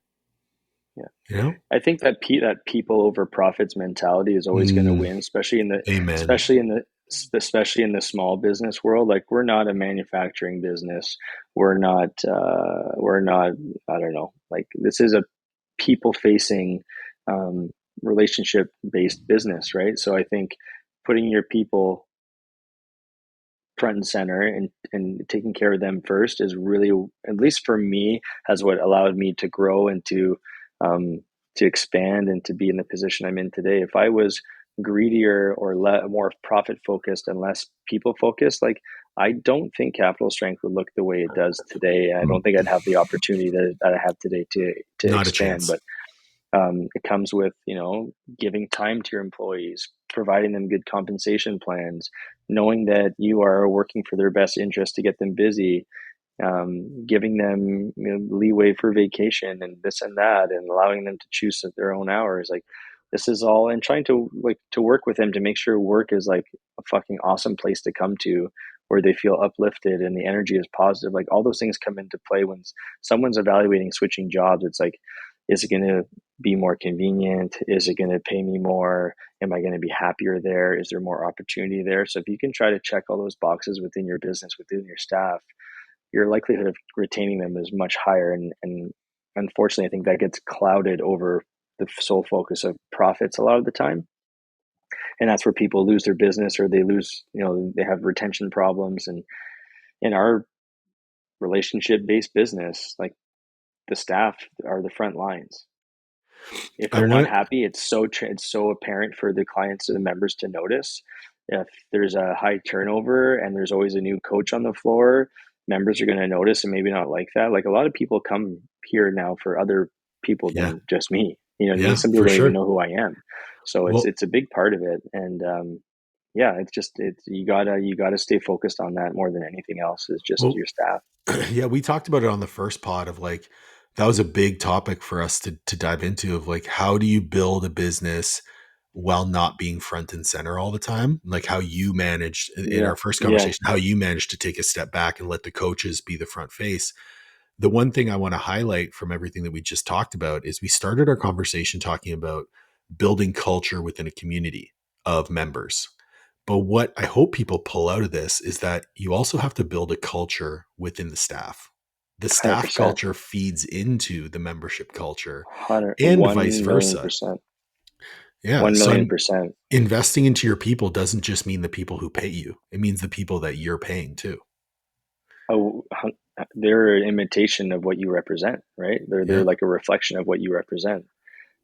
Yeah. you know? I think that that people over profits mentality is always going to Mm, win, especially in the amen. especially in the especially in the small business world. Like, we're not a manufacturing business. We're not I don't know. Like, this is a people facing, um, relationship based business, right? So I think putting your people front and center, and taking care of them first is really, at least for me, has what allowed me to grow and um, to expand and to be in the position I'm in today. If I was greedier or more profit focused and less people focused, like, I don't think Capital Strength would look the way it does today. I don't think I'd have the opportunity that I have today to Not a expand. chance. But it comes with, giving time to your employees, providing them good compensation plans, knowing that you are working for their best interest to get them busy, giving them, leeway for vacation and this and that, and allowing them to choose at their own hours. Like, this is all, and trying to work with them to make sure work is like a fucking awesome place to come to, where they feel uplifted and the energy is positive. Like, all those things come into play when someone's evaluating switching jobs. It's like, is it going to be more convenient? Is it going to pay me more? Am I going to be happier there? Is there more opportunity there? So if you can try to check all those boxes within your business, within your staff, your likelihood of retaining them is much higher. And unfortunately, I think that gets clouded over the sole focus of profits a lot of the time. And that's where people lose their business, or they lose, they have retention problems. And in our relationship based business, like, the staff are the front lines. If I they're not want happy, it's so apparent for the clients or the members to notice. If there's a high turnover and there's always a new coach on the floor, members are going to notice and maybe not like that. Like, a lot of people come here now for other people yeah, than just me. You know what I mean? yeah, Some people for don't even sure. know who I am. So it's Well, it's a big part of it. And yeah, it's you gotta stay focused on that more than anything else, is just well, your staff. yeah, we talked about it on the first pod of like, that was a big topic for us to dive into, of like, how do you build a business while not being front and center all the time? Like how you managed in Yeah, our first yeah. conversation, how you managed to take a step back and let the coaches be the front face. The one thing I want to highlight from everything that we just talked about is we started our conversation talking about building culture within a community of members. But what I hope people pull out of this is that you also have to build a culture within the staff. The staff 100%. culture feeds into the membership culture 100, and vice 1 million versa. percent. Yeah. 1 So million I'm percent. investing into your people doesn't just mean the people who pay you. It means the people that you're paying too. Oh, they're an imitation of what you represent, right? They're Yeah. like a reflection of what you represent,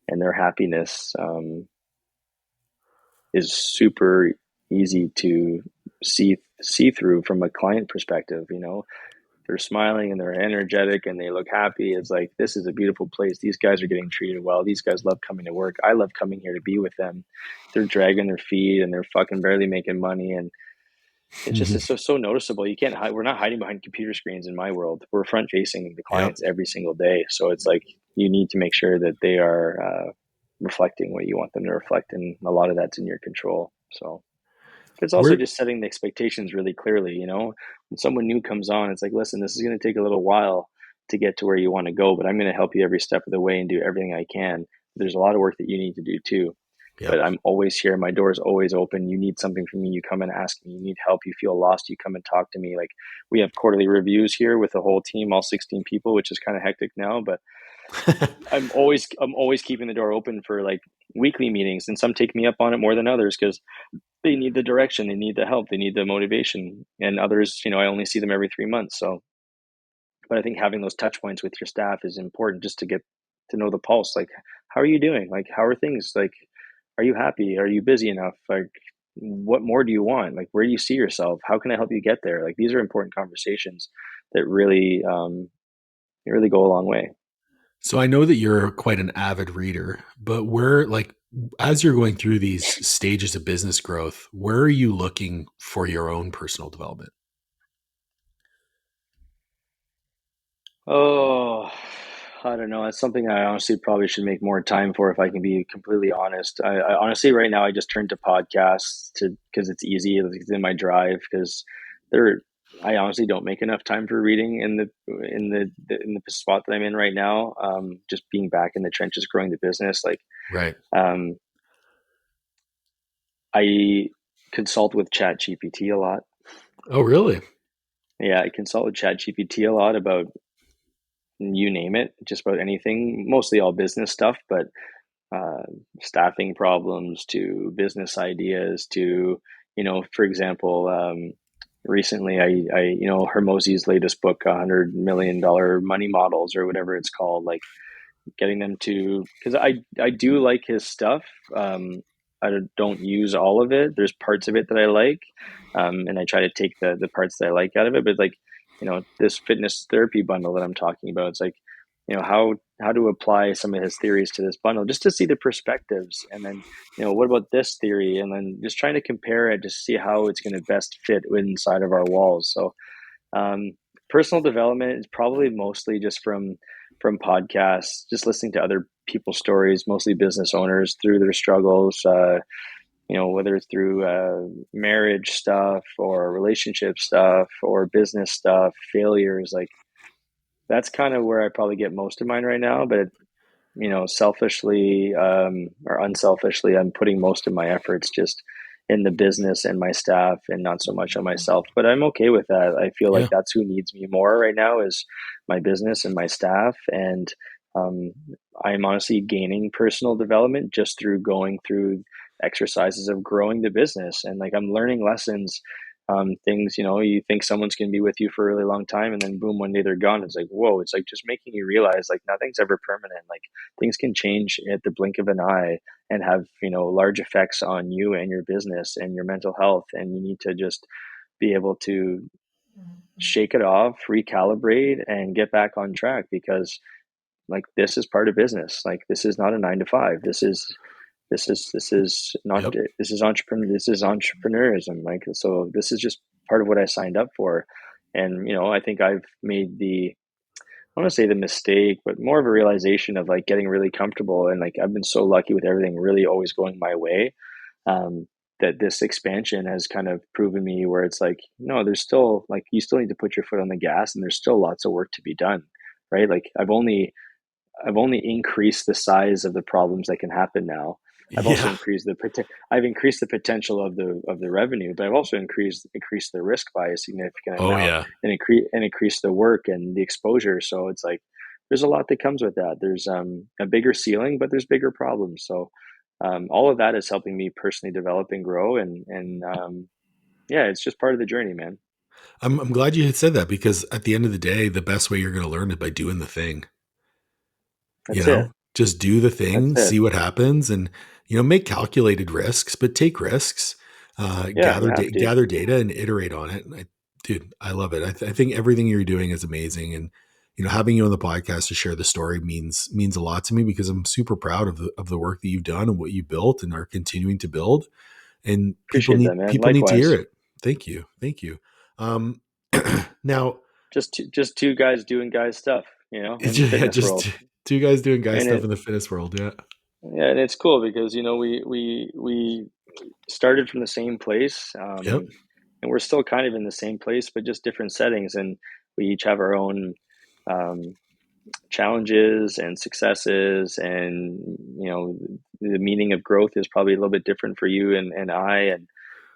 and their happiness, is super easy to see through from a client perspective. They're smiling and they're energetic and they look happy. It's like, this is a beautiful place. These guys are getting treated well. These guys love coming to work. I love coming here to be with them. They're dragging their feet and they're fucking barely making money, and It's so noticeable. You can't hide. We're not hiding behind computer screens in my world. We're front facing the Yep. clients every single day. So it's like you need to make sure that they are reflecting what you want them to reflect, and a lot of that's in your control. So it's also Where just setting the expectations really clearly. When someone new comes on, it's like, listen, this is going to take a little while to get to where you want to go, but I'm going to help you every step of the way and do everything I can. There's a lot of work that you need to do too. But Yep. I'm always here. My door is always open. You need something from me, you come and ask me. You need help, you feel lost, you come and talk to me. Like, we have quarterly reviews here with the whole team, all 16 people, which is kind of hectic now, but I'm always keeping the door open for like weekly meetings, and some take me up on it more than others because they need the direction, they need the help, they need the motivation, and others, I only see them every 3 months. So, but I think having those touch points with your staff is important just to get to know the pulse. Like, how are you doing? Like, how are things? Like, are you happy? Are you busy enough? Like, what more do you want? Like, where do you see yourself? How can I help you get there? Like, these are important conversations that really go a long way. So I know that you're quite an avid reader, but as you're going through these stages of business growth, where are you looking for your own personal development? Oh, I don't know. That's something I honestly probably should make more time for, if I can be completely honest. I honestly, right now, I just turned to podcasts because it's easy. It's in my drive because there. I honestly don't make enough time for reading in the spot that I'm in right now. Just being back in the trenches, growing the business. Like, Right. um, I consult with Chat GPT a lot. Oh, really? Yeah, I consult with Chat GPT a lot about, you name it, just about anything. Mostly all business stuff, but uh, staffing problems to business ideas to, for example, recently Hermosi's latest book, $100 million money models, or whatever it's called, like getting them to, because I do like his stuff. I don't use all of it. There's parts of it that I like, and I try to take the parts that I like out of it. But like, this fitness therapy bundle that I'm talking about, it's like, how to apply some of his theories to this bundle, just to see the perspectives, and then, what about this theory, and then just trying to compare it to see how it's going to best fit inside of our walls. So, um, personal development is probably mostly just from podcasts, just listening to other people's stories, mostly business owners through their struggles. Whether it's through marriage stuff or relationship stuff or business stuff, failures. Like, that's kind of where I probably get most of mine right now. But selfishly, or unselfishly, I'm putting most of my efforts just in the business and my staff, and not so much on myself. But I'm okay with that. I feel like Yeah. that's who needs me more right now, is my business and my staff. And um, I'm honestly gaining personal development just through going through exercises of growing the business. And like, I'm learning lessons, things, you think someone's going to be with you for a really long time, and then boom, one day they're gone. It's like, whoa, it's like just making you realize like nothing's ever permanent. Like, things can change at the blink of an eye and have, large effects on you and your business and your mental health. And you need to just be able to shake it off, recalibrate, and get back on track, because like, this is part of business. Like, this is not a 9 to 5. This is not, Yep. this is entrepreneurism. Like, so this is just part of what I signed up for. And I think I've made I want to say the mistake, but more of a realization of like getting really comfortable. And like, I've been so lucky with everything really always going my way, um, that this expansion has kind of proven me where it's like, no, there's still, like, you still need to put your foot on the gas, and there's still lots of work to be done, right? Like, I've only increased the size of the problems that can happen now. I've also Yeah. increased I've increased the potential of the revenue, but I've also increased the risk by a significant Oh, amount, yeah. and increased the work and the exposure. So it's like, there's a lot that comes with that. There's a bigger ceiling, but there's bigger problems. So, all of that is helping me personally develop and grow, and yeah, it's just part of the journey, man. I'm glad you had said that, because at the end of the day, the best way you're going to learn is by doing the thing. That's it. Just do the That's thing, it. see what happens, and make calculated risks, but take risks. Yeah, you have to. Gather data and iterate on it. Dude, I love it. I think everything you're doing is amazing, and having you on the podcast to share the story means a lot to me, because I'm super proud of the work that you've done and what you built and are continuing to build. And Appreciate that, man. people need to hear Likewise. it. Thank you. Thank you. Um, now, Just two guys doing guys stuff, it's in the just, yeah, fitness just world. two guys doing guy And stuff it in the fitness world. Yeah. Yeah, and it's cool because we started from the same place, Yep. and we're still kind of in the same place, but just different settings. And we each have our own um, challenges and successes, and the meaning of growth is probably a little bit different for you and I.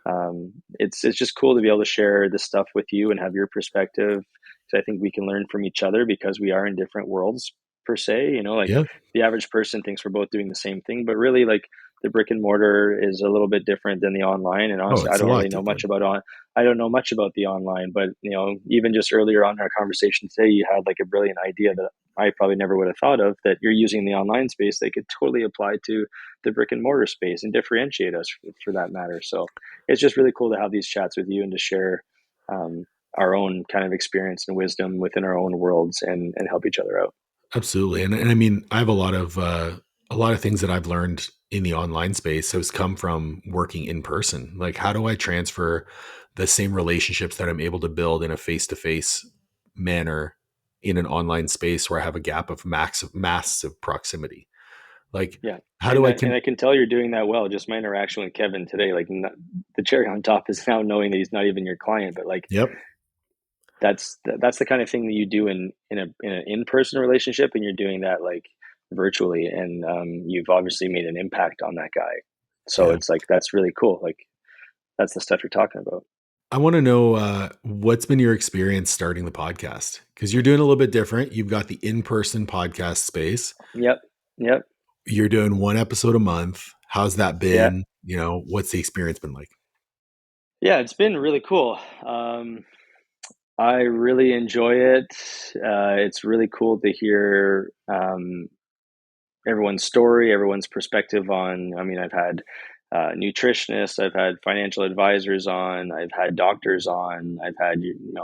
And it's just cool to be able to share this stuff with you and have your perspective, because I think we can learn from each other because we are in different worlds per se. Like Yeah. the average person thinks we're both doing the same thing, but really, like, the brick and mortar is a little bit different than the online. And Oh, honestly, I it's a don't lot really know much different. about on. I don't know much about the online, but even just earlier on in our conversation today, you had like a brilliant idea that I probably never would have thought of, that you're using the online space. They could totally apply to the brick and mortar space and differentiate us for that matter. So it's just really cool to have these chats with you and to share um, our own kind of experience and wisdom within our own worlds, and help each other out. Absolutely. And I mean, I have a lot of things that I've learned in the online space has come from working in person. Like, how do I transfer the same relationships that I'm able to build in a face-to-face manner in an online space where I have a gap of massive proximity? Like, Yeah. how do And I and I can tell you're doing that well. Just my interaction with Kevin today, like, the cherry on top is now knowing that he's not even your client, but like Yep. that's the kind of thing that you do in an in-person relationship, and you're doing that like virtually, and you've obviously made an impact on that guy. So Yeah. it's like that's really cool. Like, that's the stuff you're talking about. I want to know what's been your experience starting the podcast? Because you're doing a little bit different. You've got the in-person podcast space. Yep. Yep. You're doing one episode a month. How's that Yeah. been? What's the experience been like? Yeah, it's been really cool. I really enjoy it. It's really cool to hear everyone's story, everyone's perspective on. I mean, I've had nutritionists, I've had financial advisors on, I've had doctors on, I've had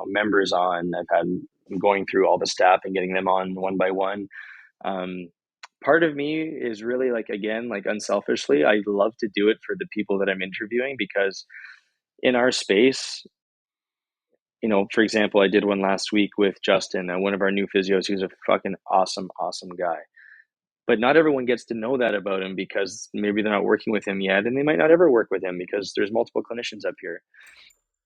members on, I'm going through all the staff and getting them on one by one. Um, Part of me is really, like, again, like, unselfishly, I love to do it for the people that I'm interviewing, because in our space, for example, I did one last week with Justin, one of our new physios, who's a fucking awesome, awesome guy. But not everyone gets to know that about him, because maybe they're not working with him yet, and they might not ever work with him because there's multiple clinicians up here.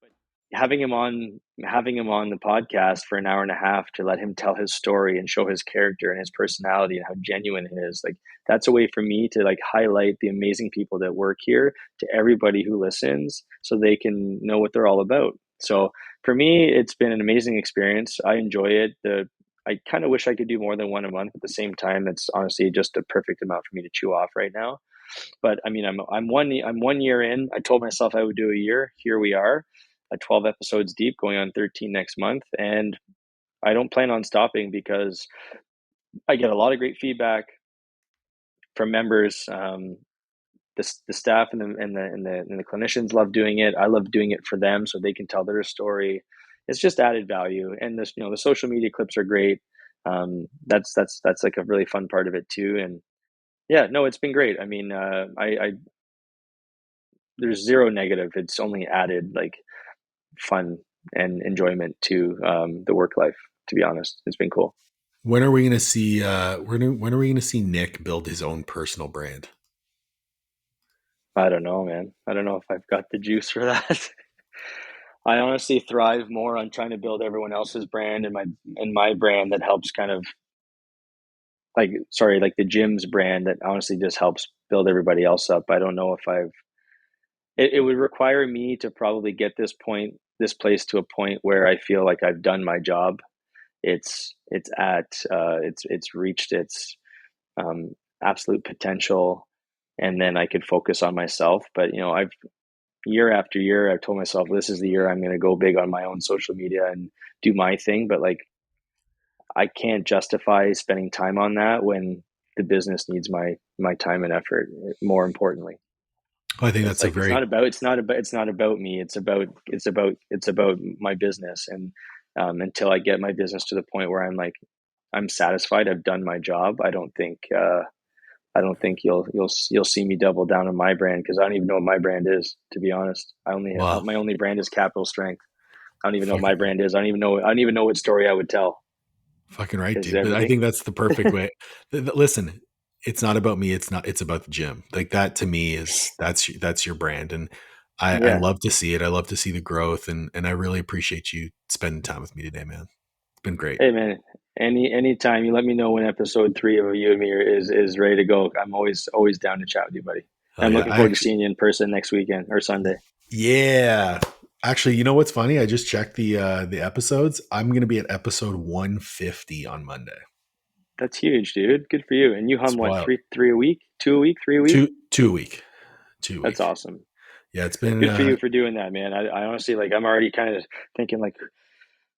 But having him on the podcast for an hour and a half to let him tell his story and show his character and his personality and how genuine it is, like, that's a way for me to, like, highlight the amazing people that work here to everybody who listens, so they can know what they're all about. So for me, it's been an amazing experience. I enjoy it. I kind of wish I could do more than one a month. At the same time, it's honestly just a perfect amount for me to chew off right now. But I mean, I'm 1 year in. I told myself I would do a year. Here we are, 12 episodes deep, going on 13 next month, and I don't plan on stopping, because I get a lot of great feedback from members. The staff and the clinicians love doing it. I love doing it for them, so they can tell their story. It's just added value, and the social media clips are great. That's like a really fun part of it too. And yeah, no, it's been great. I mean, I there's zero negative. It's only added, like, fun and enjoyment to the work life. To be honest, it's been cool. When are we going to see? When are we going to see Nick build his own personal brand? I don't know, man. I don't know if I've got the juice for that. I honestly thrive more on trying to build everyone else's brand, and my brand that helps kind of, like, sorry, like the gym's brand that honestly just helps build everybody else up. I don't know if it would require me to probably get this place to a point where I feel like I've done my job. It's reached its um, absolute potential, and then I could focus on myself. But I've year after year, I've told myself this is the year I'm going to go big on my own social media and do my thing. But, like, I can't justify spending time on that when the business needs my time and effort. More importantly, I think it's that's a like very it's not about me. It's about my business. And until I get my business to the point where I'm satisfied, I've done my job, I don't think I don't think you'll see me double down on my brand, because I don't even know what my brand is, to be honest. Well, My only brand is Capital Strength. I don't even know what fucking my brand is. I don't even know what story I would tell, fucking right, because dude. But I everything. think that's the perfect way. Listen, it's not about me. It's about the gym. Like that to me is that's your brand. And I Yeah. love to see it. I love to see the growth and I really appreciate you spending time with me today, man. It's been great. Hey man, anytime you let me know when episode 3 of You and Me is ready to go. I'm always down to chat with you, buddy. Oh I'm yeah. looking forward to seeing you in person next weekend or Sunday. Yeah. Actually, you know what's funny? I just checked the episodes. I'm going to be at episode 150 on Monday. That's huge, dude. Good for you. And you It's hum what, wild. three a week, 2 a week, 3 a week? Two a week. 2 week. That's awesome. Yeah, it's been Good for you for doing that, man. I honestly, like, I'm already kind of thinking like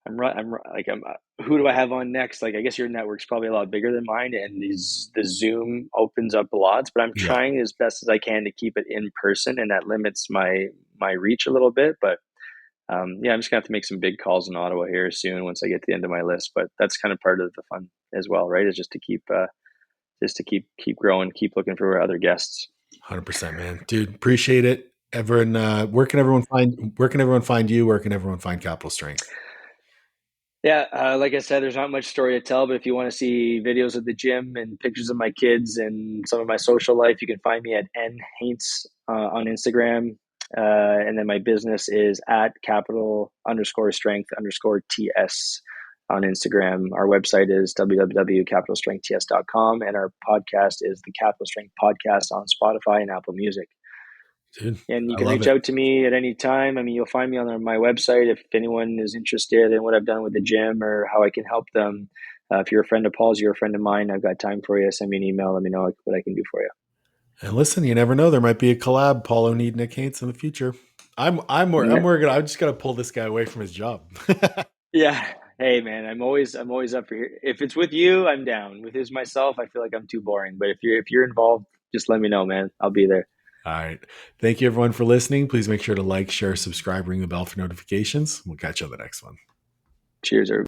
who do I have on next? Like, I guess your network's probably a lot bigger than mine, and the Zoom opens up lots. But I'm yeah, trying as best as I can to keep it in person, and that limits my reach a little bit. But yeah, I'm just gonna have to make some big calls in Ottawa here soon once I get to the end of my list. But that's kind of part of the fun as well, right? Is just to keep growing, keep looking for other guests. 100%, man. Dude, appreciate it. Everyone, where can everyone find you? Where can everyone find Capital Strength? Yeah, like I said, there's not much story to tell, but if you want to see videos of the gym and pictures of my kids and some of my social life, you can find me at Haince on Instagram. And then my business is at capital underscore strength underscore TS on Instagram. Our website is www.capitalstrengthts.com, and our podcast is the Capital Strength Podcast on Spotify and Apple Music. Dude, And you I can love reach it. out to me at any time. I mean, you'll find me on my website if anyone is interested in what I've done with the gym or how I can help them. If you're a friend of Paul's, you're a friend of mine, I've got time for you. Send me an email. Let me know what I can do for you. And listen, you never know. There might be a collab, Paul O'Neill, Nick Haince in the future. I'm working. I just got to pull this guy away from his job. Yeah. Hey, man, I'm always up for here. If it's with you, I'm down. With this myself, I feel like I'm too boring. But if you're involved, just let me know, man. I'll be there. All right. Thank you, everyone, for listening. Please make sure to like, share, subscribe, ring the bell for notifications. We'll catch you on the next one. Cheers, everybody.